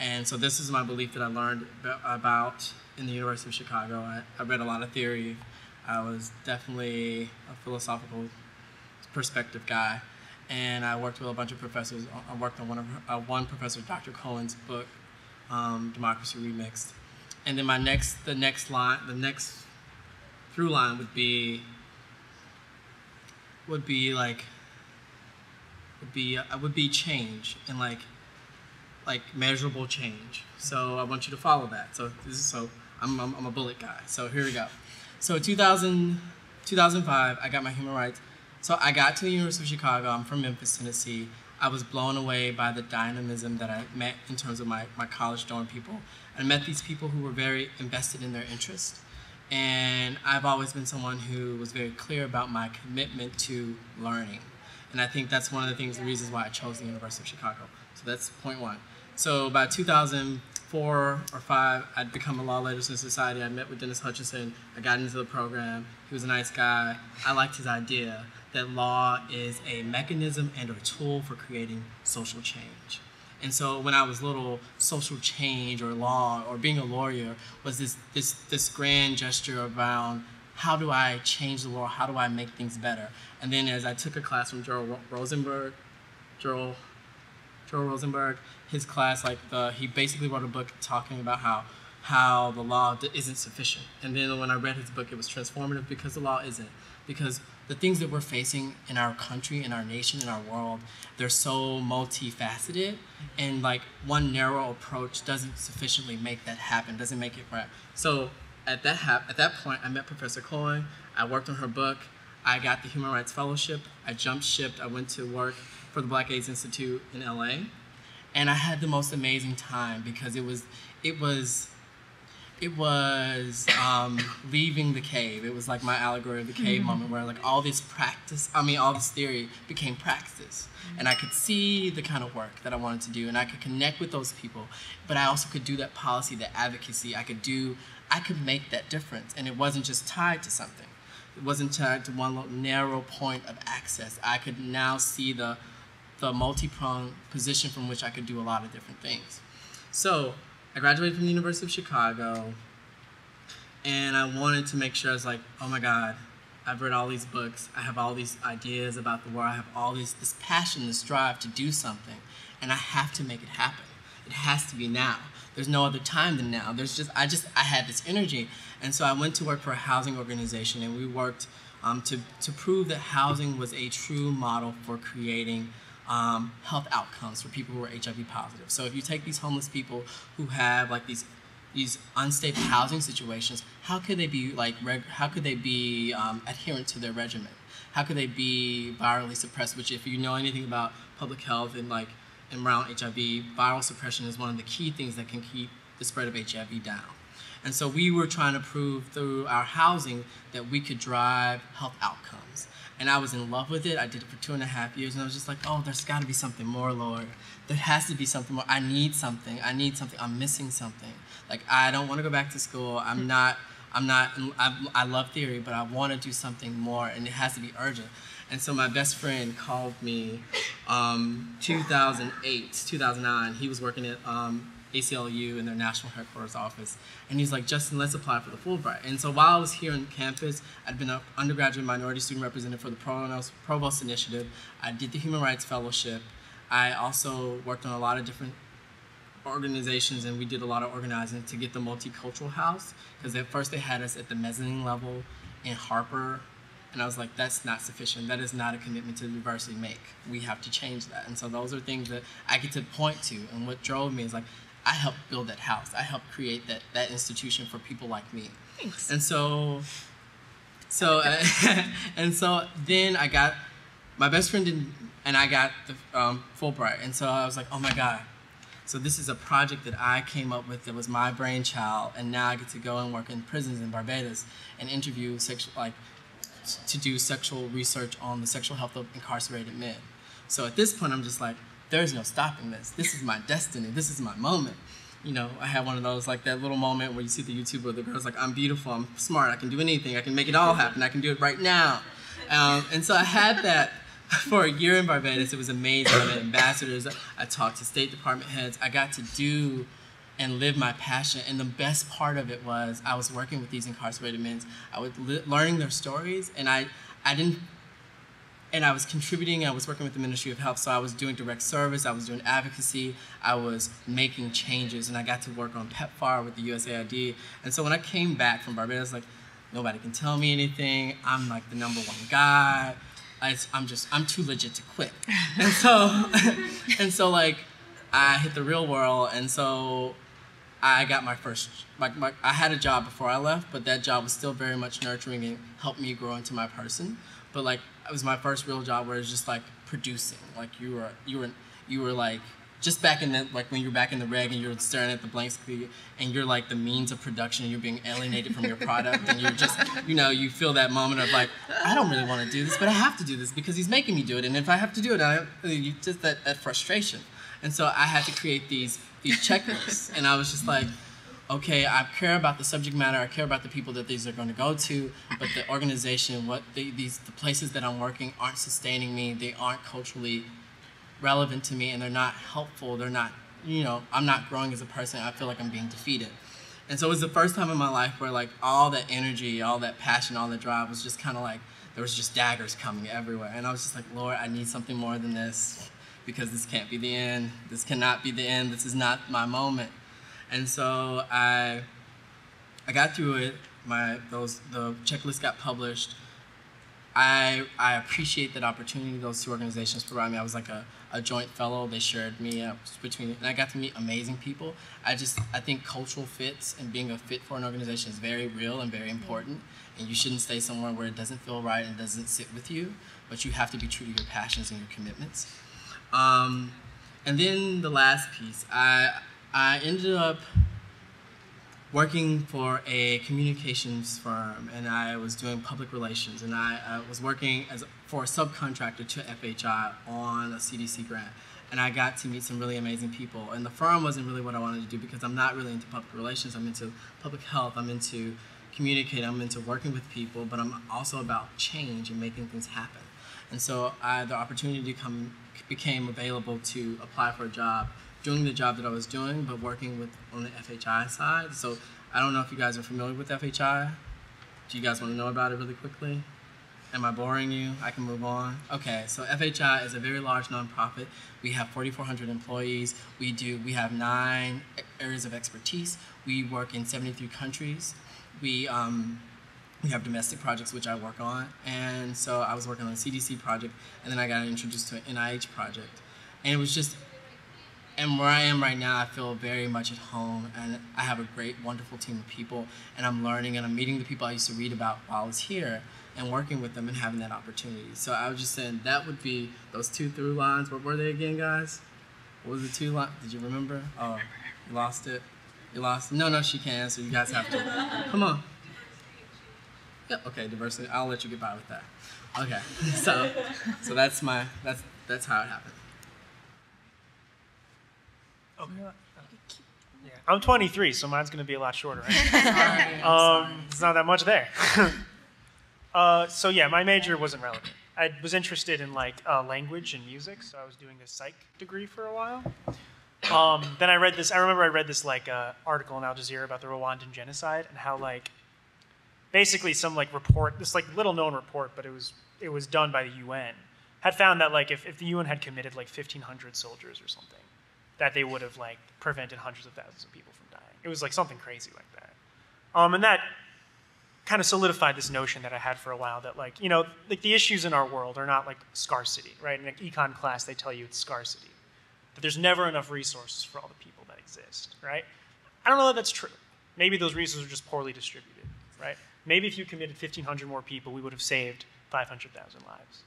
And so this is my belief that I learned about in the University of Chicago. I read a lot of theory. I was definitely a philosophical perspective guy. And I worked with a bunch of professors. I worked on one professor, Dr. Cohen's book, Democracy Remixed. And then the next through line would be change, and like measurable change. So I want you to follow that. I'm a bullet guy. So here we go. So 2005, I got my human rights. So I got to the University of Chicago. I'm from Memphis, Tennessee. I was blown away by the dynamism that I met in terms of my college dorm people. I met these people who were very invested in their interest. And I've always been someone who was very clear about my commitment to learning. And I think that's one of the reasons why I chose the University of Chicago. So that's point one. So by 2004 or 5, I'd become a law letters in society. I met with Dennis Hutchinson. I got into the program. He was a nice guy. I liked his idea that law is a mechanism and a tool for creating social change. And so when I was little, social change or law or being a lawyer was this grand gesture around how do I change the world, how do I make things better. And then as I took a class from Joel Rosenberg, his class, he basically wrote a book talking about how the law isn't sufficient. And then when I read his book, it was transformative because the law isn't. Because the things that we're facing in our country, in our nation, in our world, they're so multifaceted, and one narrow approach doesn't sufficiently make that happen, doesn't make it right. So at that point, I met Professor Cohen. I worked on her book. I got the Human Rights Fellowship. I jumped ship. I went to work for the Black AIDS Institute in LA, and I had the most amazing time because it was leaving the cave. It was like my allegory of the cave moment where all this theory became practice. And I could see the kind of work that I wanted to do, and I could connect with those people, but I also could do that policy, that advocacy. I could make that difference, and it wasn't just tied to something. It wasn't tied to one little narrow point of access. I could now see the multi-pronged position from which I could do a lot of different things. So I graduated from the University of Chicago, and I wanted to make sure, I was like, oh my God, I've read all these books, I have all these ideas about the world, I have all this passion, this drive to do something, and I have to make it happen. It has to be now. There's no other time than now. I had this energy, and so I went to work for a housing organization, and we worked to prove that housing was a true model for creating health outcomes for people who are HIV positive. So if you take these homeless people who have like these unstable housing situations, how could they be adherent to their regimen? How could they be virally suppressed? Which, if you know anything about public health and around HIV, viral suppression is one of the key things that can keep the spread of HIV down. And so we were trying to prove through our housing that we could drive health outcomes. And I was in love with it. I did it for 2.5 years, and I was just like, oh, there's got to be something more, Lord. There has to be something more. I need something. I'm missing something. Like, I don't want to go back to school. I love theory, but I want to do something more, and it has to be urgent. And so my best friend called me 2008, 2009. He was working at ACLU in their national headquarters office. And he's like, Justin, let's apply for the Fulbright. And so while I was here on campus, I'd been an undergraduate minority student representative for the Provost Initiative. I did the Human Rights Fellowship. I also worked on a lot of different organizations, and we did a lot of organizing to get the multicultural house, because at first they had us at the mezzanine level in Harper, and I was like, that's not sufficient. That is not a commitment to diversity make. We have to change that. And so those are things that I get to point to, and what drove me is like, I helped build that house. I helped create that institution for people like me. Thanks. And so then I got, my best friend didn't, and I got the Fulbright. And so I was like, oh my God. So this is a project that I came up with that was my brainchild, and now I get to go and work in prisons in Barbados and interview to do sexual research on the sexual health of incarcerated men. So at this point, I'm just like, there's no stopping this. This is my destiny. This is my moment. You know, I had one of those, like that little moment where you see the YouTube where the girl's like, I'm beautiful, I'm smart, I can do anything, I can make it all happen, I can do it right now. And so I had that for a year in Barbados. It was amazing. I met ambassadors, I talked to State Department heads. I got to do and live my passion. And the best part of it was I was working with these incarcerated men. I was learning their stories, and I was contributing. I was working with the Ministry of Health, so I was doing direct service, I was doing advocacy, I was making changes, and I got to work on PEPFAR with the USAID. And so when I came back from Barbados, like, nobody can tell me anything. I'm like the #1 guy. I'm too legit to quit. And so like, I hit the real world, and so I got my first, I had a job before I left, but that job was still very much nurturing and helped me grow into my person. But like, it was my first real job where it was just like producing. Like you were like, just back in the, like when you're back in the reg and you're staring at the blank screen and you're like the means of production and you're being alienated from your product, and you're just, you know, you feel that moment of like, I don't really want to do this, but I have to do this because he's making me do it. And if I have to do it, you just that frustration. And so I had to create these checklists, and I was just like, okay, I care about the subject matter, I care about the people that these are going to go to, but the organization, the places that I'm working aren't sustaining me, they aren't culturally relevant to me, and they're not helpful, they're not, you know, I'm not growing as a person, I feel like I'm being defeated. And so it was the first time in my life where like all that energy, all that passion, all that drive was just kind of like, there was just daggers coming everywhere. And I was just like, Lord, I need something more than this, because this can't be the end. This cannot be the end. This is not my moment. And so I got through it. The checklist got published. I appreciate that opportunity those two organizations provided me. I was like a joint fellow. They shared me and I got to meet amazing people. I think cultural fits and being a fit for an organization is very real and very important. And you shouldn't stay somewhere where it doesn't feel right and doesn't sit with you, but you have to be true to your passions and your commitments. And then the last piece, I ended up working for a communications firm, and I was doing public relations, and I was working for a subcontractor to FHI on a CDC grant. And I got to meet some really amazing people. And the firm wasn't really what I wanted to do, because I'm not really into public relations. I'm into public health. I'm into communicating. I'm into working with people, but I'm also about change and making things happen. And so the opportunity became available to apply for a job doing the job that I was doing, but working with on the FHI side. So I don't know if you guys are familiar with FHI. Do you guys want to know about it really quickly? Am I boring you? I can move on. Okay, so FHI is a very large nonprofit. We have 4,400 employees. We have 9 areas of expertise. We work in 73 countries. We have domestic projects, which I work on. And so I was working on a CDC project, and then I got introduced to an NIH project. And it was just, and where I am right now, I feel very much at home, and I have a great, wonderful team of people, and I'm learning, and I'm meeting the people I used to read about while I was here, and working with them and having that opportunity. So I was just saying that would be those 2 through lines. What were they again, guys? What was the 2 lines? Did you remember? Oh, you lost it? You lost it? No, she can't answer. You guys have to. Come on. Yeah, okay, diversity. I'll let you get by with that. Okay, so that's how it happened. Okay. Yeah. I'm 23, so mine's going to be a lot shorter. Right? It's not that much there. So yeah, my major wasn't relevant. I was interested in language and music, so I was doing a psych degree for a while. Then I remember I read this article in Al Jazeera about the Rwandan genocide and how basically some report, this little known report, but it was done by the UN, had found that if the UN had committed 1,500 soldiers or something, that they would have prevented hundreds of thousands of people from dying. It was something crazy like that. And that kind of solidified this notion that I had for a while that the issues in our world are not scarcity, right? In an econ class, they tell you it's scarcity, that there's never enough resources for all the people that exist, right? I don't know that that's true. Maybe those resources are just poorly distributed, right? Maybe if you committed 1,500 more people, we would have saved 500,000 lives,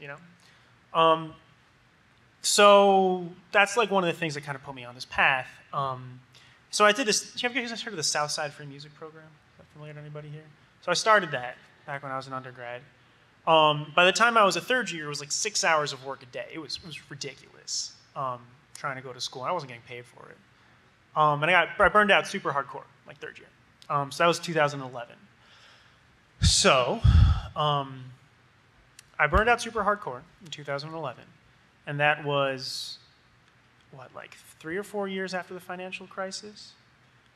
So that's one of the things that kind of put me on this path. So I did this. Have you guys heard of the Southside Free Music Program? Is that familiar to anybody here? So I started that back when I was an undergrad. By the time I was a third year, it was 6 hours of work a day. It was ridiculous trying to go to school. I wasn't getting paid for it. And I burned out super hardcore, third year. So that was 2011. So I burned out super hardcore in 2011. And that was, 3 or 4 years after the financial crisis?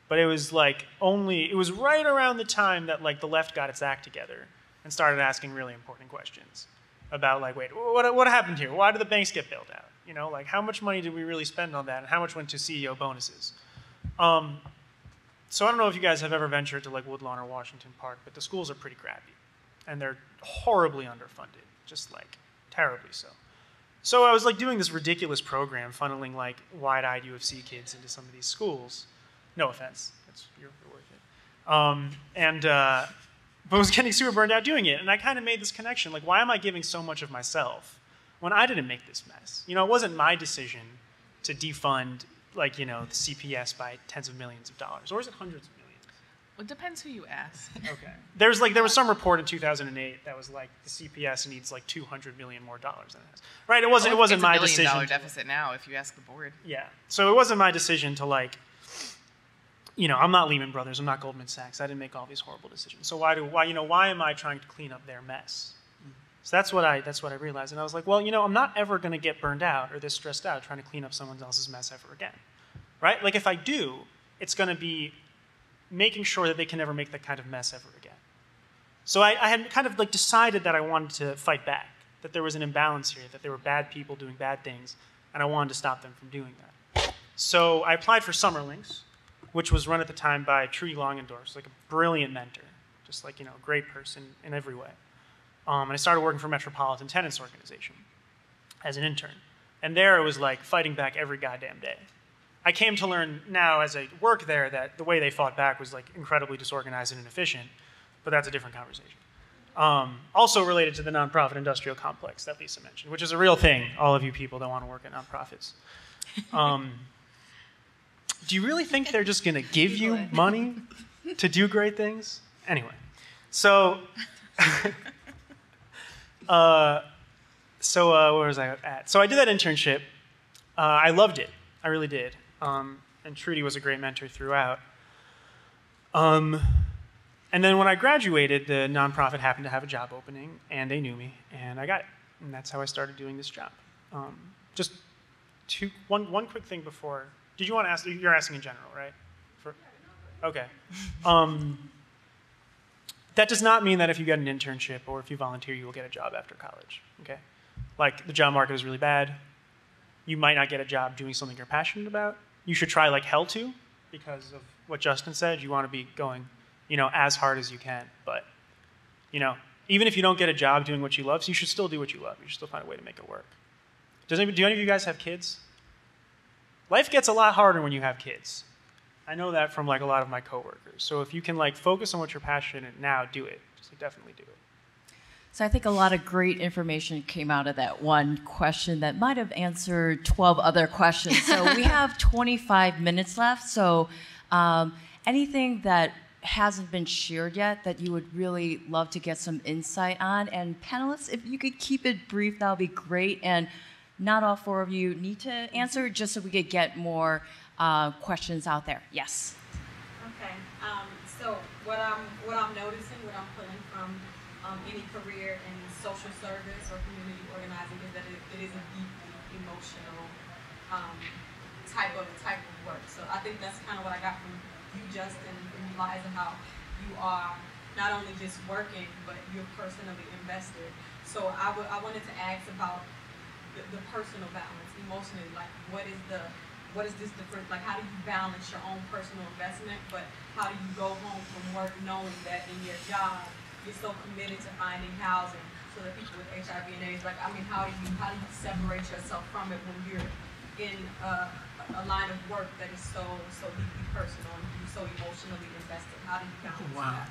But it was it was right around the time that the left got its act together and started asking really important questions about wait, what happened here? Why did the banks get bailed out? How much money did we really spend on that, and how much went to CEO bonuses? So I don't know if you guys have ever ventured to Woodlawn or Washington Park, but the schools are pretty crappy, and they're horribly underfunded, just terribly so. So I was like doing this ridiculous program, funneling like wide-eyed UFC kids into some of these schools. No offense, you're worth it. But I was getting super burned out doing it, and I kind of made this connection. Like, why am I giving so much of myself when I didn't make this mess? You know, it wasn't my decision to defund, like, you know, the CPS by tens of millions of dollars, or is it hundreds of millions? Well, it depends who you ask. Okay. There was some report in 2008 that was like the CPS needs like $200 million more than it has. Right? It wasn't my decision. It's $1 billion deficit now if you ask the board. Yeah. So it wasn't my decision to like, you know, I'm not Lehman Brothers, I'm not Goldman Sachs. I didn't make all these horrible decisions. So why am I trying to clean up their mess? So that's what I realized, and I was like, well, you know, I'm not ever going to get burned out or this stressed out trying to clean up someone else's mess ever again, right? Like if I do, it's going to be making sure that they can never make that kind of mess ever again. So I had kind of like decided that I wanted to fight back, that there was an imbalance here, that there were bad people doing bad things, and I wanted to stop them from doing that. So I applied for Summerlinks, which was run at the time by Trudy Longendorf, like a brilliant mentor, just like, you know, a great person in every way. And I started working for Metropolitan Tenants Organization as an intern. And there it was like fighting back every goddamn day. I came to learn now as I work there that the way they fought back was like incredibly disorganized and inefficient, but that's a different conversation. Also related to the nonprofit industrial complex that Lisa mentioned, which is a real thing, all of you people that want to work at nonprofits. Do you really think they're just going to give you money to do great things? Anyway, so... where was I at? So I did that internship. I loved it. I really did. And Trudy was a great mentor throughout. And then when I graduated, the nonprofit happened to have a job opening, and they knew me, and I got it. And that's how I started doing this job. Just one quick thing before Did you want to ask? You're asking in general, right? Okay. That does not mean that if you get an internship or if you volunteer, you will get a job after college. Okay. Like the job market is really bad. You might not get a job doing something you're passionate about. You should try like hell to, because of what Justin said. You want to be going, as hard as you can. But, even if you don't get a job doing what you love, so you should still do what you love. You should still find a way to make it work. Do any of you guys have kids? Life gets a lot harder when you have kids. I know that from like a lot of my coworkers. So if you can like focus on what you're passionate now, do it. Just definitely do it. So I think a lot of great information came out of that one question that might have answered 12 other questions. So we have 25 minutes left. So anything that hasn't been shared yet that you would really love to get some insight on? And panelists, if you could keep it brief, that would be great. And not all four of you need to answer, just so we could get more questions out there. Yes. Okay. So what I'm noticing, what I'm pulling from any career in social service or community organizing is that it is a deeply emotional type of work. So I think that's kind of what I got from you, Justin, and Eliza, how you are not only just working, but you're personally invested. So I wanted to ask about the personal balance, emotionally, like what is this different, like how do you balance your own personal investment, but how do you go home from work knowing that in your job you're so committed to finding housing so that people with HIV and AIDS, how do you separate yourself from it when you're in a line of work that is so deeply personal and you're so emotionally invested? How do you balance that?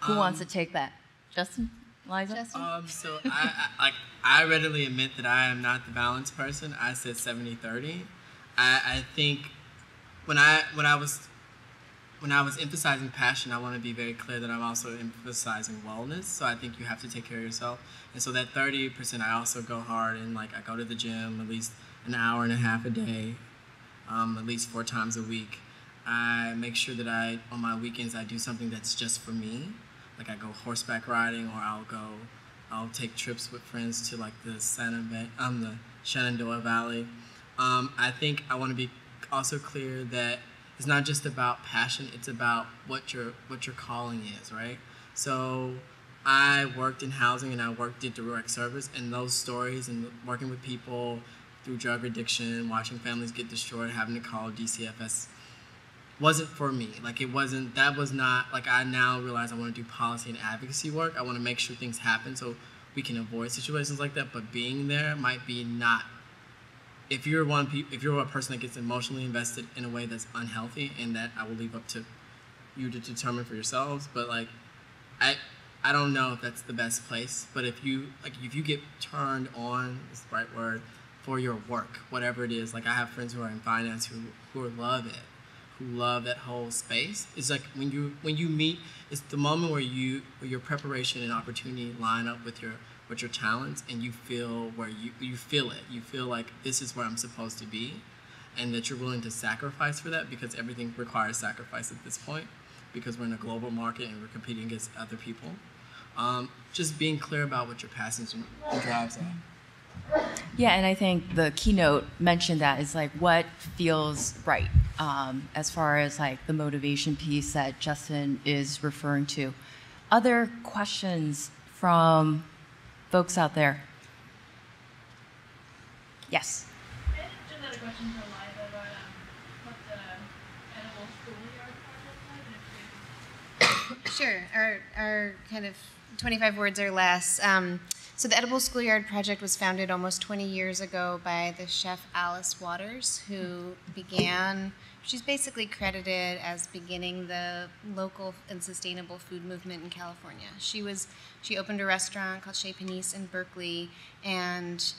Who wants to take that? Justin? Liza? So I readily admit that I am not the balanced person. I said 70-30. I think when I was emphasizing passion, I want to be very clear that I'm also emphasizing wellness. So I think you have to take care of yourself. And so that 30%, I also go hard and I go to the gym at least an hour and a half a day, at least 4 times a week. I make sure that on my weekends, I do something that's just for me. Like I go horseback riding, or I'll take trips with friends to the Shenandoah Valley. I think I want to be also clear that it's not just about passion, it's about what your calling is, right? So I worked in housing and I did direct service, and those stories and working with people through drug addiction, watching families get destroyed, having to call DCFS wasn't for me. I now realize I want to do policy and advocacy work. I want to make sure things happen so we can avoid situations like that, but being there might be not. If you're a person that gets emotionally invested in a way that's unhealthy, and that I will leave up to you to determine for yourselves, but I don't know if that's the best place. But if you get turned on, is the right word, for your work, whatever it is. I have friends who are in finance who love it, who love that whole space. It's like when you meet, it's the moment where your preparation and opportunity line up with your talents, and you feel you feel it. You feel like this is where I'm supposed to be, and that you're willing to sacrifice for that, because everything requires sacrifice at this point, because we're in a global market and we're competing against other people. Just being clear about what your passions and drives are. Yeah, and I think the keynote mentioned that is what feels right, as far as the motivation piece that Justin is referring to. Other questions from folks out there? Yes. I had just another question for Liza about what the edible schoolyard project was. Sure. Our kind of 25 words or less. So the Edible Schoolyard Project was founded almost 20 years ago by the chef Alice Waters, who she's basically credited as beginning the local and sustainable food movement in California. She opened a restaurant called Chez Panisse in Berkeley, and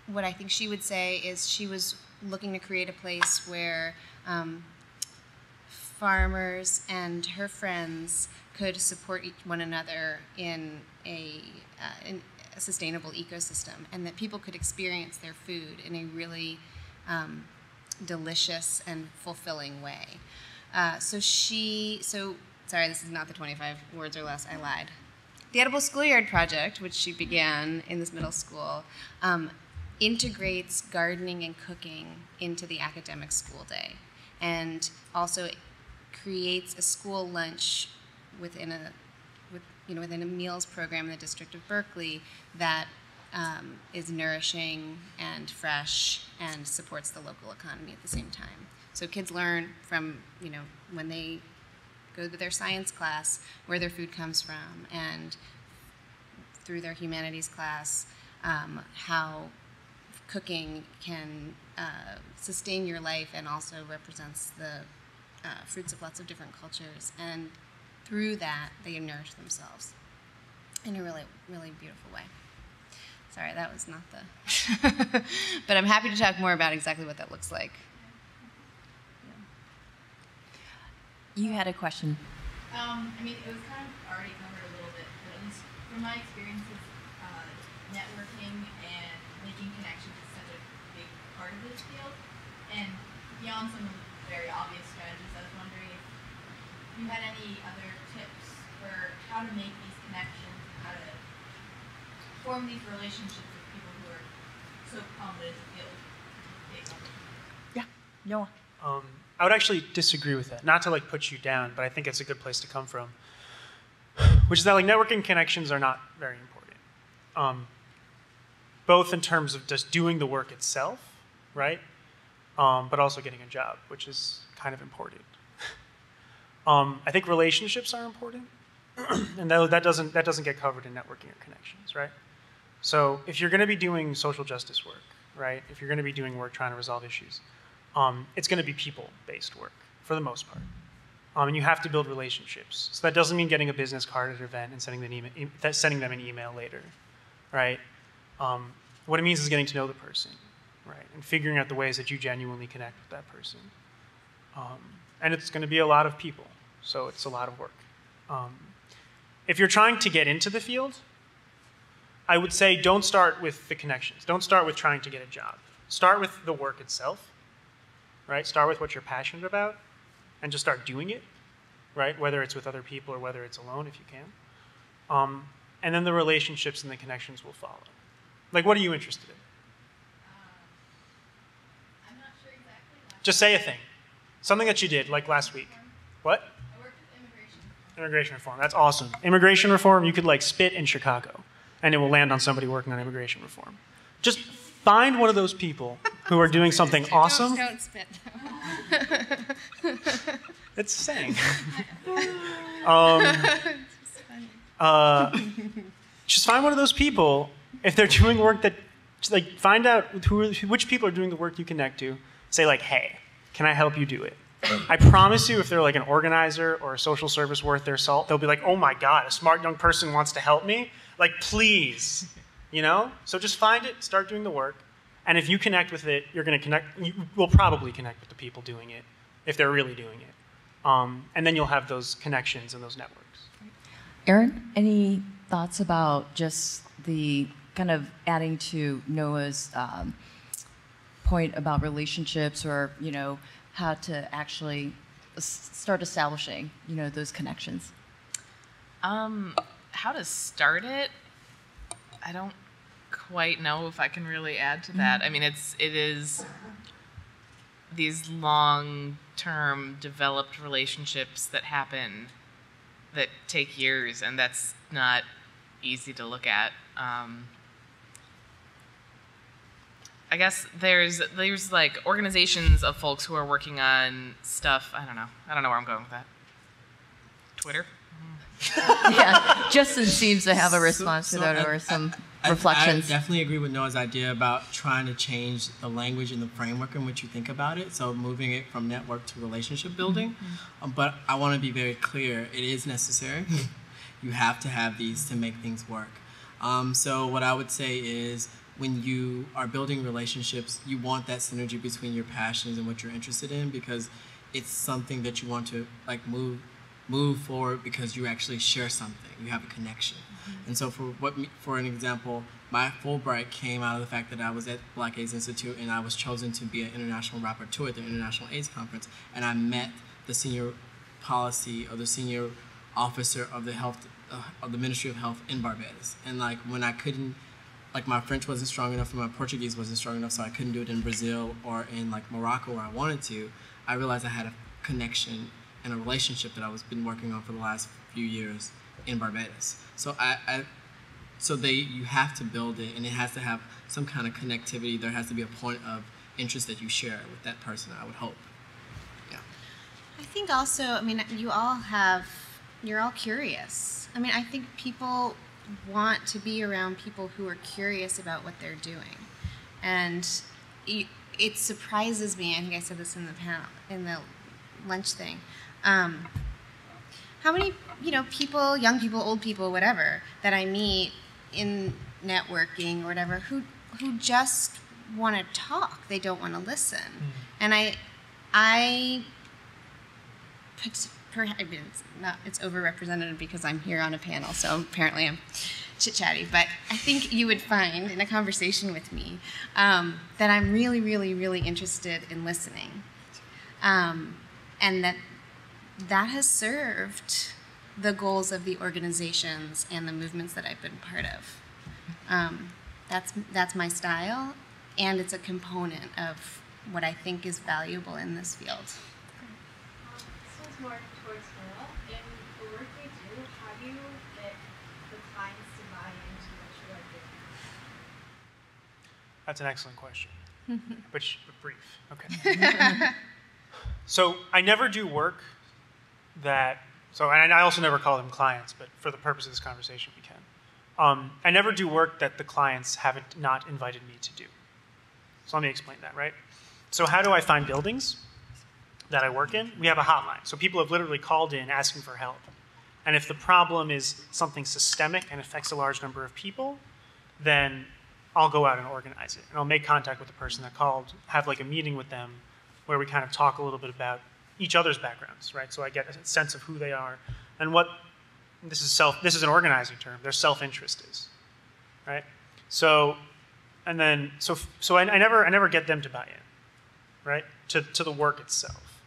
what I think she would say is she was looking to create a place where farmers and her friends could support one another in a sustainable ecosystem, and that people could experience their food in a really delicious and fulfilling way. Sorry, this is not the 25 words or less, I lied. The Edible Schoolyard Project, which she began in this middle school, integrates gardening and cooking into the academic school day, and also creates a school lunch within a meals program in the District of Berkeley that is nourishing and fresh and supports the local economy at the same time. So kids learn from, when they go to their science class where their food comes from, and through their humanities class, how cooking can sustain your life and also represents the fruits of lots of different cultures. And through that, they nourish themselves in a really, really beautiful way. Sorry, that was not the... But I'm happy to talk more about exactly what that looks like. You had a question. I mean, it was kind of already covered a little bit, but at least from my experiences, networking and making connections is such a big part of this field. And beyond some of the very obvious strategies, I was wondering if you had any other tips for how to make these connections, how to form these relationships with people who are so prominent in the field. Yeah, Noah. I would actually disagree with that. Not to put you down, but I think it's a good place to come from. Which is that networking connections are not very important. Both in terms of just doing the work itself, right? But also getting a job, which is kind of important. I think relationships are important, and that doesn't get covered in networking or connections, right? So if you're going to be doing social justice work, right? If you're going to be doing work trying to resolve issues, it's going to be people-based work for the most part. And you have to build relationships. So that doesn't mean getting a business card at an event and sending them an email later, right? What it means is getting to know the person, right? And figuring out the ways that you genuinely connect with that person. And it's going to be a lot of people, so it's a lot of work. If you're trying to get into the field, I would say don't start with the connections. Don't start with trying to get a job. Start with the work itself. Right? Start with what you're passionate about and just start doing it, right? Whether it's with other people or whether it's alone, if you can. And then the relationships and the connections will follow. What are you interested in? I'm not sure exactly. Just say a thing. Something that you did, like last week. What? I worked with immigration. Immigration reform. That's awesome. Immigration reform, you could spit in Chicago and it will land on somebody working on immigration reform. Just find one of those people who are doing something awesome. Don't spit. It's saying. Just find one of those people. If they're doing work that, find out which people are doing the work you connect to. Say hey, can I help you do it? I promise you, if they're an organizer or a social service worth their salt, they'll be oh my God, a smart young person wants to help me. Please. So just find it, start doing the work, and if you connect with it, you will probably connect with the people doing it, if they're really doing it. And then you'll have those connections and those networks. Erin, any thoughts about just the kind of adding to Noah's point about relationships, or how to actually start establishing those connections? How to start it? I don't quite know if I can really add to that. I mean, it is these long-term developed relationships that happen that take years, and that's not easy to look at. I guess there's organizations of folks who are working on stuff. I don't know where I'm going with that. Twitter? Yeah, Justin seems to have a response to that, or some reflections. I definitely agree with Noah's idea about trying to change the language and the framework in which you think about it, so moving it from network to relationship building. But I want to be very clear, it is necessary. You have to have these to make things work. So what I would say is, when you are building relationships, you want that synergy between your passions and what you're interested in, because it's something that you want to move forward because you actually share something. You have a connection. And so for an example, my Fulbright came out of the fact that I was at Black AIDS Institute and I was chosen to be an international rapporteur at the International AIDS Conference, and I met the senior policy or the senior officer of the Ministry of Health in Barbados. And when I couldn't like my French wasn't strong enough and my Portuguese wasn't strong enough, so I couldn't do it in Brazil or in like Morocco where I wanted to. I realized I had a connection and a relationship that I was been working on for the last few years in Barbados. So you have to build it, and it has to have some kind of connectivity. There has to be a point of interest that you share with that person, I would hope. Yeah. I think also, I mean, you're all curious. I mean, I think people want to be around people who are curious about what they're doing. And it surprises me, I think I said this in the panel, in the lunch thing, how many, people, young people, old people, whatever, that I meet in networking or whatever, who just want to talk. They don't want to listen. And it's overrepresented because I'm here on a panel, so apparently I'm chit-chatty, but I think you would find in a conversation with me that I'm really, really, really interested in listening. And that has served the goals of the organizations and the movements that I've been part of. That's my style, and it's a component of what I think is valuable in this field. This one's more towards Hannah. In the work we do, how do you get the clients to buy into what you are doing? That's an excellent question, but brief. Okay. So I never do work and I also never call them clients, but for the purpose of this conversation, we can. I never do work that the clients haven't not invited me to do. So let me explain that, right? So how do I find buildings that I work in? We have a hotline. So people have literally called in asking for help. And if the problem is something systemic and affects a large number of people, then I'll go out and organize it. And I'll make contact with the person that called, have like a meeting with them where we kind of talk a little bit about each other's backgrounds, right? So I get a sense of who they are and what this is an organizing term, their self-interest is, right? So I never get them to buy in, right? To the work itself.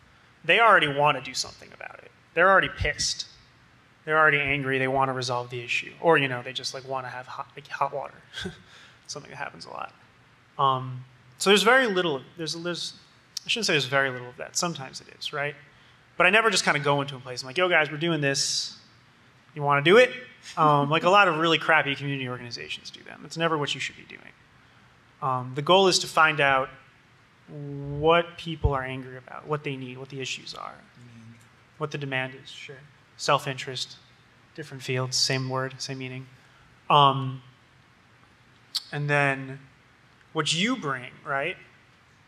They already want to do something about it. They're already pissed. They're already angry. They want to resolve the issue, or they just like want to have hot water, something that happens a lot. So there's very little. I shouldn't say there's very little of that. Sometimes it is, right? But I never just kind of go into a place. I'm like, yo, guys, we're doing this. You want to do it? Like a lot of really crappy community organizations do that. That's never what you should be doing. The goal is to find out what people are angry about, what they need, what the issues are, what the demand is. Sure. Self-interest, different fields, same word, same meaning. And then what you bring, right,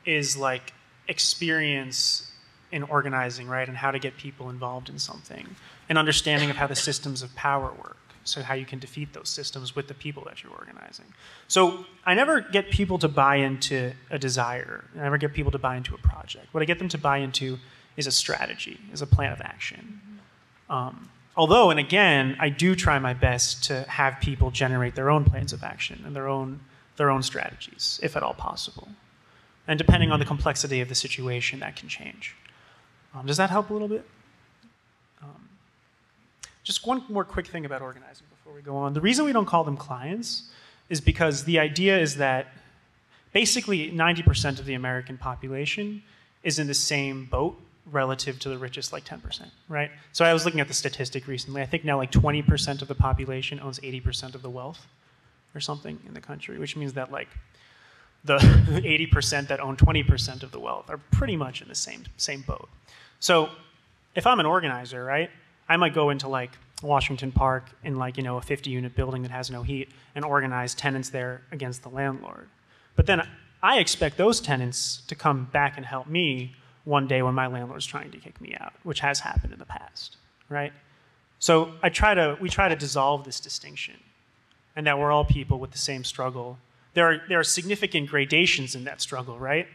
is like experience in organizing, right, and how to get people involved in something, an understanding of how the systems of power work, so how you can defeat those systems with the people that you're organizing. So I never get people to buy into a desire. I never get people to buy into a project. What I get them to buy into is a strategy, is a plan of action. Although, and again, I do try my best to have people generate their own plans of action and their own strategies, if at all possible. And depending on the complexity of the situation, that can change. Does that help a little bit? Just one more quick thing about organizing before we go on. The reason we don't call them clients is because the idea is that basically 90% of the American population is in the same boat relative to the richest, like 10%, right? So I was looking at the statistic recently. I think now like 20% of the population owns 80% of the wealth or something in the country, which means that like the 80% that own 20% of the wealth are pretty much in the same boat. So if I'm an organizer, right, I might go into like Washington Park in like, a 50-unit building that has no heat and organize tenants there against the landlord. But then I expect those tenants to come back and help me one day when my landlord's trying to kick me out, which has happened in the past, right? So we try to dissolve this distinction and that we're all people with the same struggle. There are significant gradations in that struggle, right?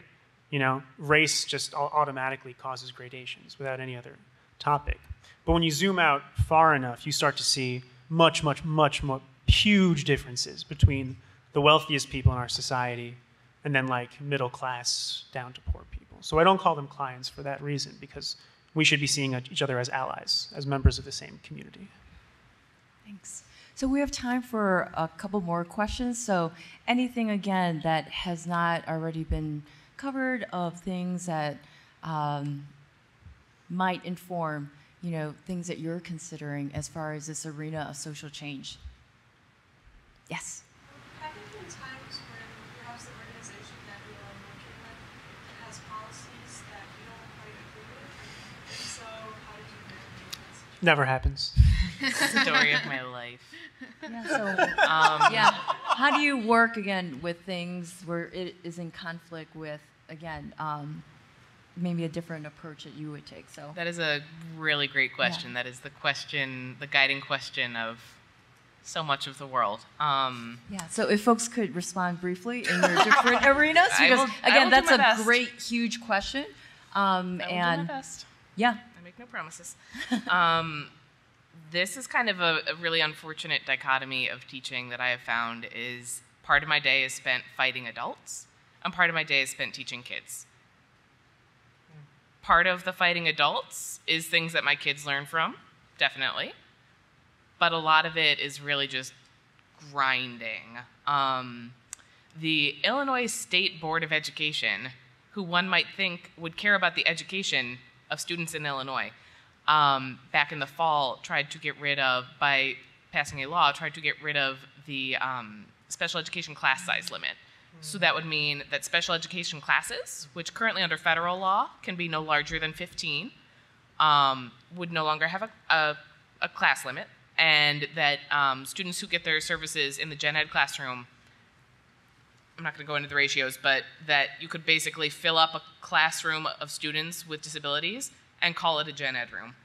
Race just automatically causes gradations without any other topic. But when you zoom out far enough, you start to see much, much, much more huge differences between the wealthiest people in our society and then like middle class down to poor people. So I don't call them clients for that reason, because we should be seeing each other as allies, as members of the same community. Thanks. So we have time for a couple more questions. So anything, again, that has not already been covered of things that might inform, things that you're considering as far as this arena of social change? Yes? Have there been times when perhaps the organization that you are working with has policies that you don't quite agree with? If so, how did you navigate that? Never happens. Story of my life. Yeah, so, how do you work, again, with things where it is in conflict with, again, maybe a different approach that you would take? So That is a really great question. Yeah. That is the guiding question of so much of the world. So if folks could respond briefly in your different arenas, because again, that's a great, huge question. I will do my best. Yeah. I make no promises. This is kind of a really unfortunate dichotomy of teaching that I have found is part of my day is spent fighting adults, and part of my day is spent teaching kids. Part of the fighting adults is things that my kids learn from, definitely. But a lot of it is really just grinding. The Illinois State Board of Education, who one might think would care about the education of students in Illinois, back in the fall by passing a law, tried to get rid of the special education class size limit. So that would mean that special education classes, which currently under federal law can be no larger than 15, would no longer have a class limit, and that students who get their services in the gen ed classroom, I'm not going to go into the ratios, but that you could basically fill up a classroom of students with disabilities and call it a gen ed room.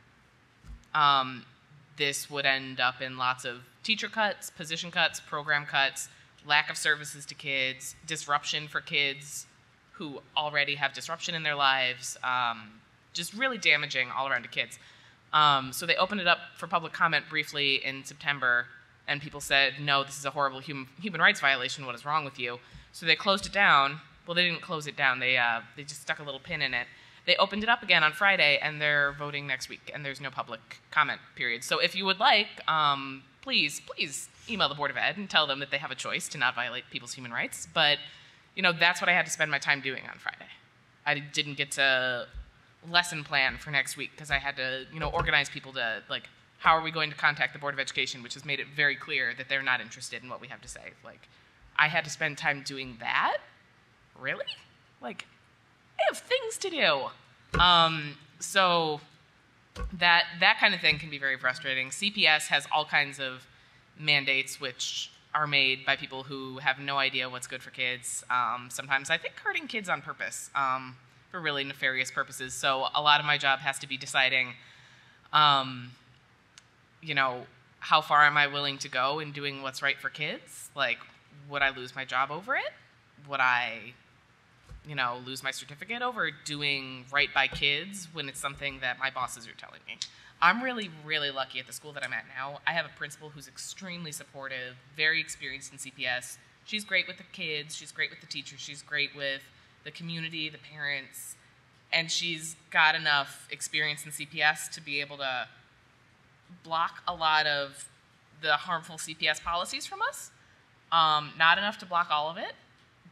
This would end up in lots of teacher cuts, position cuts, program cuts, lack of services to kids, disruption for kids who already have disruption in their lives, just really damaging all around to kids. So they opened it up for public comment briefly in September, and people said, no, this is a horrible human rights violation, what is wrong with you? So they closed it down. Well, they didn't close it down, they just stuck a little pin in it. They opened it up again on Friday, and they're voting next week, and there's no public comment period. So if you would like, please email the Board of Ed and tell them that they have a choice to not violate people's human rights. But, that's what I had to spend my time doing on Friday. I didn't get to lesson plan for next week because I had to, organize people to, how are we going to contact the Board of Education, which has made it very clear that they're not interested in what we have to say. I had to spend time doing that? Really? I have things to do. So that kind of thing can be very frustrating. CPS has all kinds of mandates which are made by people who have no idea what's good for kids. Sometimes I think hurting kids on purpose for really nefarious purposes. So a lot of my job has to be deciding, how far am I willing to go in doing what's right for kids? Would I lose my job over it? Would I lose my certificate over doing right by kids when it's something that my bosses are telling me? I'm really, really lucky at the school that I'm at now. I have a principal who's extremely supportive, very experienced in CPS. She's great with the kids, she's great with the teachers, she's great with the community, the parents, and she's got enough experience in CPS to be able to block a lot of the harmful CPS policies from us. Not enough to block all of it,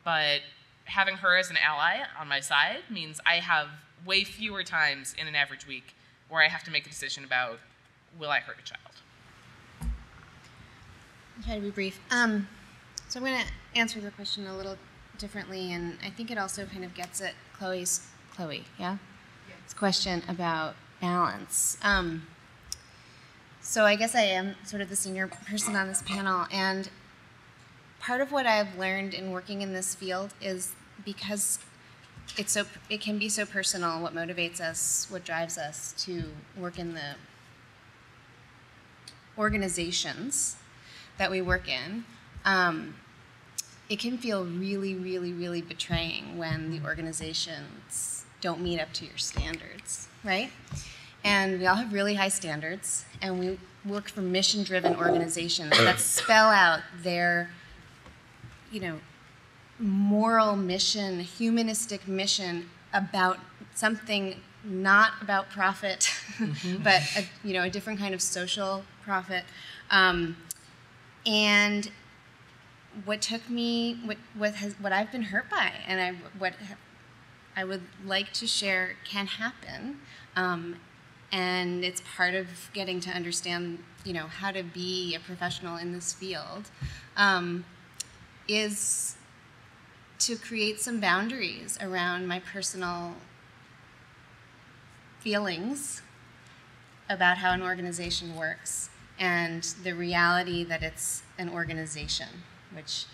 but having her as an ally on my side means I have way fewer times in an average week where I have to make a decision about, will I hurt a child? I'll try to be brief. So I'm going to answer the question a little differently, and I think it also kind of gets at Chloe, yeah? This question about balance. So I guess I am sort of the senior person on this panel, and part of what I've learned in working in this field is because it can be so personal what motivates us, what drives us to work in the organizations that we work in. It can feel really, really, really betraying when the organizations don't meet up to your standards, right? And we all have really high standards, and we work for mission-driven organizations that spell out their, moral mission, humanistic mission about something not about profit, but a different kind of social profit. And what took me, what I've been hurt by, and what I would like to share can happen, and it's part of getting to understand, how to be a professional in this field, is to create some boundaries around my personal feelings about how an organization works and the reality that it's an organization, which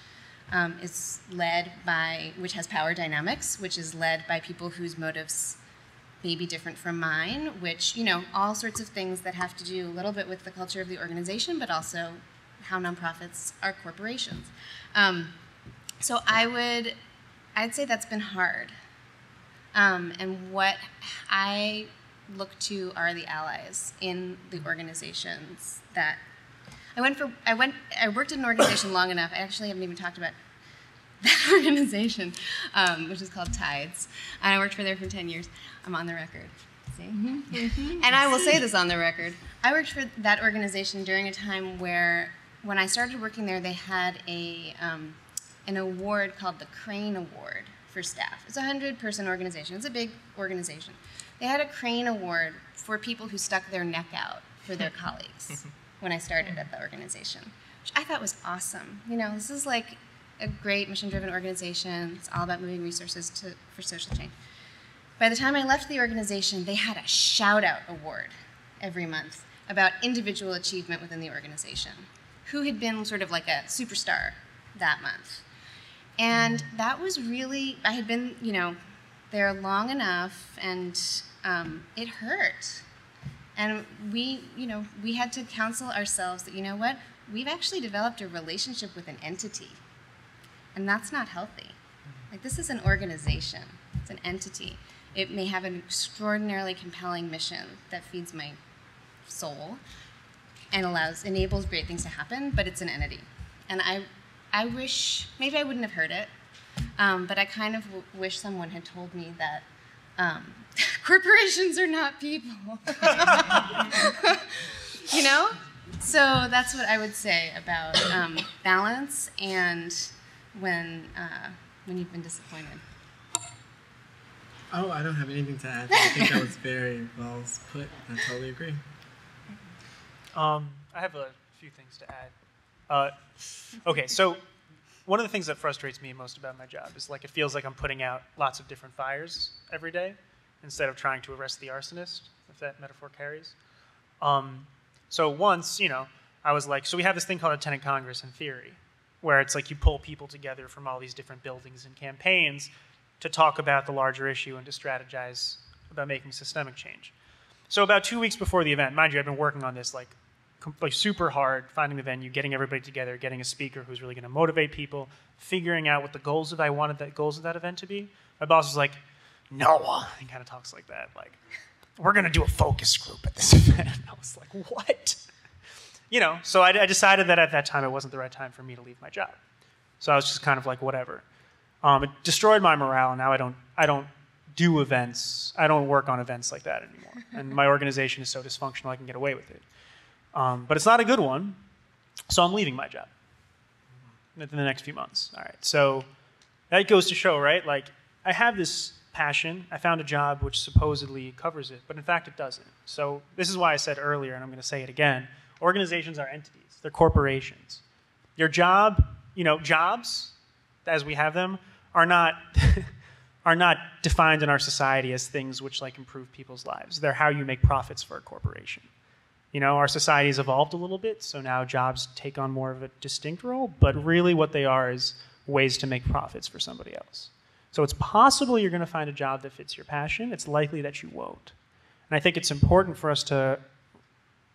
which has power dynamics, which is led by people whose motives may be different from mine, which, all sorts of things that have to do a little bit with the culture of the organization, but also how nonprofits are corporations. So I'd say that's been hard. And what I look to are the allies in the organizations that I worked in an organization long enough. I actually haven't even talked about that organization, which is called Tides. And I worked there for 10 years. I'm on the record. See? And I will say this on the record. I worked for that organization during a time where, when I started working there, they had an award called the Crane Award for staff. It's a 100-person organization. It's a big organization. They had a Crane Award for people who stuck their neck out for their colleagues when I started at the organization, which I thought was awesome. This is like a great mission-driven organization. It's all about moving resources for social change. By the time I left the organization, they had a shout-out award every month about individual achievement within the organization. Who had been sort of like a superstar that month. And that was really, I had been, there long enough, and it hurt. And we had to counsel ourselves that, what, we've actually developed a relationship with an entity. And that's not healthy. Like, this is an organization. It's an entity. It may have an extraordinarily compelling mission that feeds my soul and enables great things to happen, but it's an entity. And I wish, maybe I wouldn't have heard it, but I kind of wish someone had told me that corporations are not people. So that's what I would say about balance and when you've been disappointed. Oh, I don't have anything to add. I think that was very well put. I totally agree. I have a few things to add. Okay, so one of the things that frustrates me most about my job is it feels like I'm putting out lots of different fires every day instead of trying to arrest the arsonist, if that metaphor carries. So once, I was like, so we have this thing called a tenant congress in theory, where it's like you pull people together from all these different buildings and campaigns to talk about the larger issue and to strategize about making systemic change. So about 2 weeks before the event, mind you, I've been working on this like super hard, finding the venue, getting everybody together, getting a speaker who's really going to motivate people, figuring out what the goals of I wanted the goals of that event to be. My boss was like, "No," he kind of talks like that, like, "We're going to do a focus group at this event." I was like, "What?" So I decided that at that time it wasn't the right time for me to leave my job. So I was just kind of like, whatever. It destroyed my morale. Now I don't do events. I don't work on events like that anymore. And my organization is so dysfunctional I can get away with it. But it's not a good one, so I'm leaving my job within the next few months. All right, so that goes to show, right? Like, I have this passion. I found a job which supposedly covers it, but in fact it doesn't. So this is why I said earlier, and I'm going to say it again, organizations are entities. They're corporations. Your job, jobs, as we have them, are not are not defined in our society as things which improve people's lives. They're how you make profits for a corporation. Our society has evolved a little bit, so now jobs take on more of a distinct role, but really what they are is ways to make profits for somebody else. So it's possible you're going to find a job that fits your passion. It's likely that you won't. And I think it's important for us to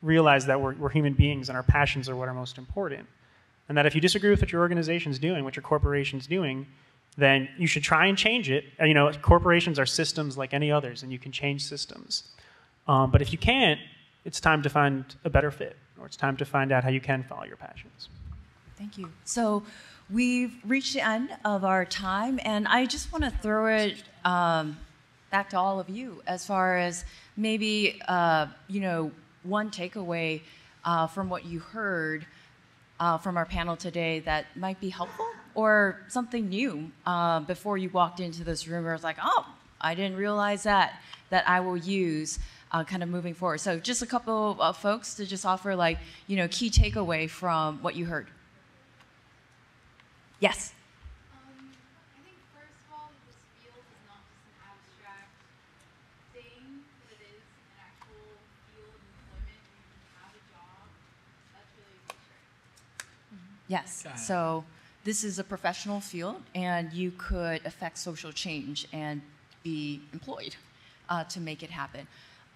realize that we're human beings and our passions are what are most important. And that if you disagree with what your organization's doing, what your corporation's doing, then you should try and change it. Corporations are systems like any others, and you can change systems. But if you can't, it's time to find a better fit, or it's time to find out how you can follow your passions. Thank you. So we've reached the end of our time, and I just want to throw it back to all of you as far as maybe, one takeaway from what you heard from our panel today that might be helpful, or something new before you walked into this room where it's like, oh, I didn't realize that I will use kind of moving forward. So just a couple of folks to just offer key takeaway from what you heard. Yes. I think first of all, this field is not just an abstract thing, but it is an actual field of employment where you can have a job. That's really reassuring. Yes. So this is a professional field, and you could affect social change and be employed to make it happen.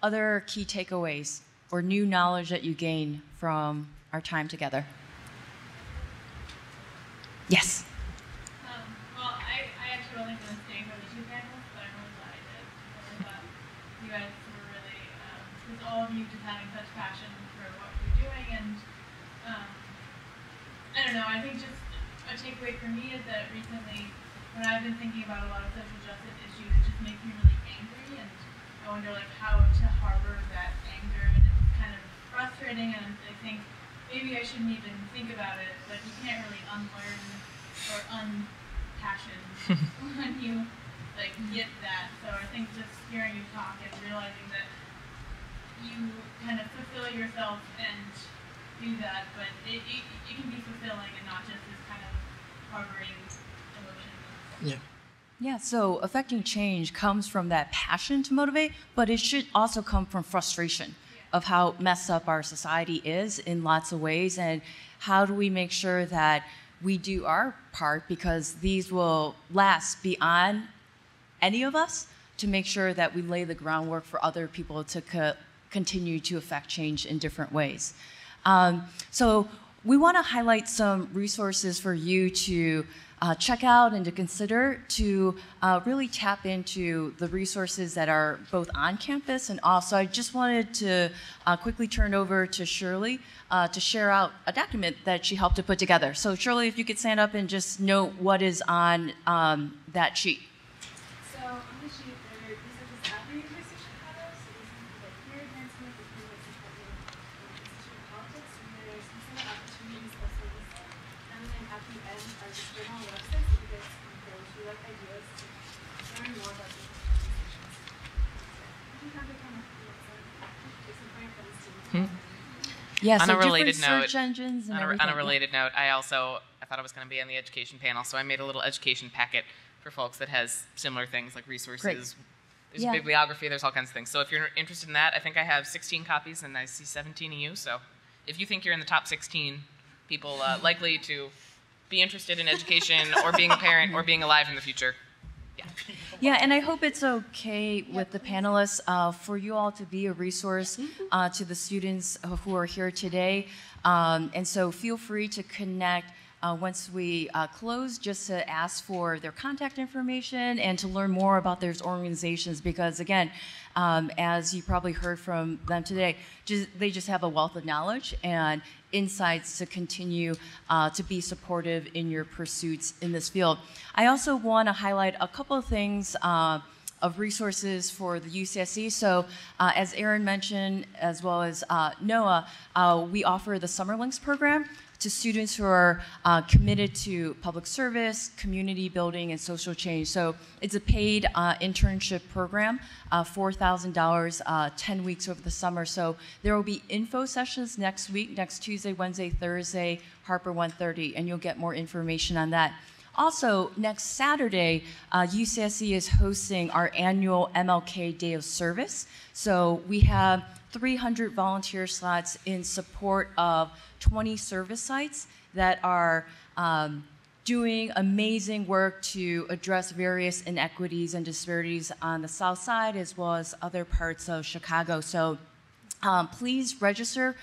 Other key takeaways or new knowledge that you gain from our time together? Yes. Well, I actually wasn't going to stay for the two panels, but I'm really glad I did. Because I thought you guys were really, because all of you just having such passion for what you're doing, and I don't know, I think just a takeaway for me is that recently, when I've been thinking about a lot of social justice issues, it just makes me really angry, and I wonder how to harbor that anger, and it's kind of frustrating, and I think maybe I shouldn't even think about it, but you can't really unlearn or unpassion when you get that. So I think just hearing you talk and realizing that you kind of fulfill yourself and do that, but it can be fulfilling and not just this kind of harboring emotions. Yeah. Yeah, so affecting change comes from that passion to motivate, but it should also come from frustration of how messed up our society is in lots of ways, and how do we make sure that we do our part, because these will last beyond any of us, to make sure that we lay the groundwork for other people to continue to affect change in different ways. So we want to highlight some resources for you to check out and to consider to really tap into the resources that are both on campus and off. So I just wanted to quickly turn over to Shirley to share out a document that she helped to put together. So Shirley, if you could stand up and just note what is on that sheet. So on the sheet, there are resources at the University of Chicago. So these include career advancement, the University of Institute of Politics, and there's consumer opportunities also listed. And then at the end are just general websites that you guys can go to, ideas to learn more about these organizations. So you can contact them on the website. Just in front of the students. Yeah, On so a related different note, search engines and on everything. a related note, I thought I was going to be on the education panel, so I made a little education packet for folks that has similar things like resources. Great. There's Yeah. a bibliography, there's all kinds of things. So if you're interested in that, I think I have 16 copies, and I see 17 of you. So if you think you're in the top 16 people likely to be interested in education or being a parent or being alive in the future, Yeah, and I hope it's okay with the panelists for you all to be a resource to the students who are here today. And so feel free to connect once we close, just to ask for their contact information and to learn more about their organizations, because again, as you probably heard from them today, they just have a wealth of knowledge and insights to continue to be supportive in your pursuits in this field. I also want to highlight a couple of things of resources for the UCSC. So as Aaron mentioned, as well as Noah, we offer the Summer Links program to students who are committed to public service, community building, and social change. So it's a paid internship program, $4,000, 10 weeks over the summer. So there will be info sessions next week, next Tuesday, Wednesday, Thursday, Harper 1:30, and you'll get more information on that. Also, next Saturday, UCSC is hosting our annual MLK Day of Service. So we have 300 volunteer slots in support of 20 service sites that are doing amazing work to address various inequities and disparities on the South Side as well as other parts of Chicago. So please register.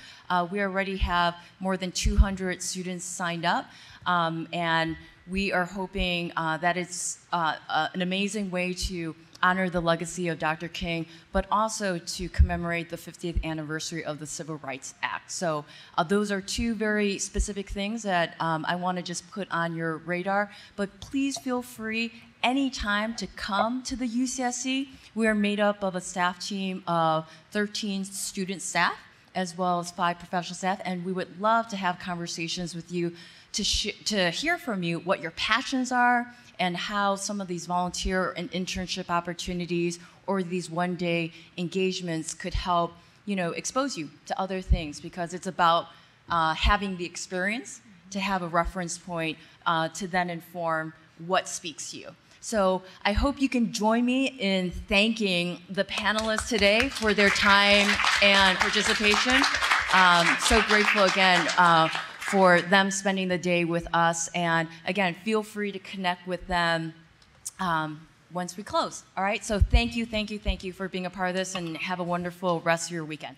We already have more than 200 students signed up, and we are hoping that it's an amazing way to honor the legacy of Dr. King, but also to commemorate the 50th anniversary of the Civil Rights Act. So those are two very specific things that I want to just put on your radar. But please feel free anytime to come to the UCSC. We are made up of a staff team of 13 student staff, as well as 5 professional staff, and we would love to have conversations with you to hear from you what your passions are and how some of these volunteer and internship opportunities or these one-day engagements could help, expose you to other things, because it's about having the experience to have a reference point to then inform what speaks to you. So I hope you can join me in thanking the panelists today for their time and participation. So grateful again for them spending the day with us. And again, feel free to connect with them once we close. All right, so thank you for being a part of this, and have a wonderful rest of your weekend.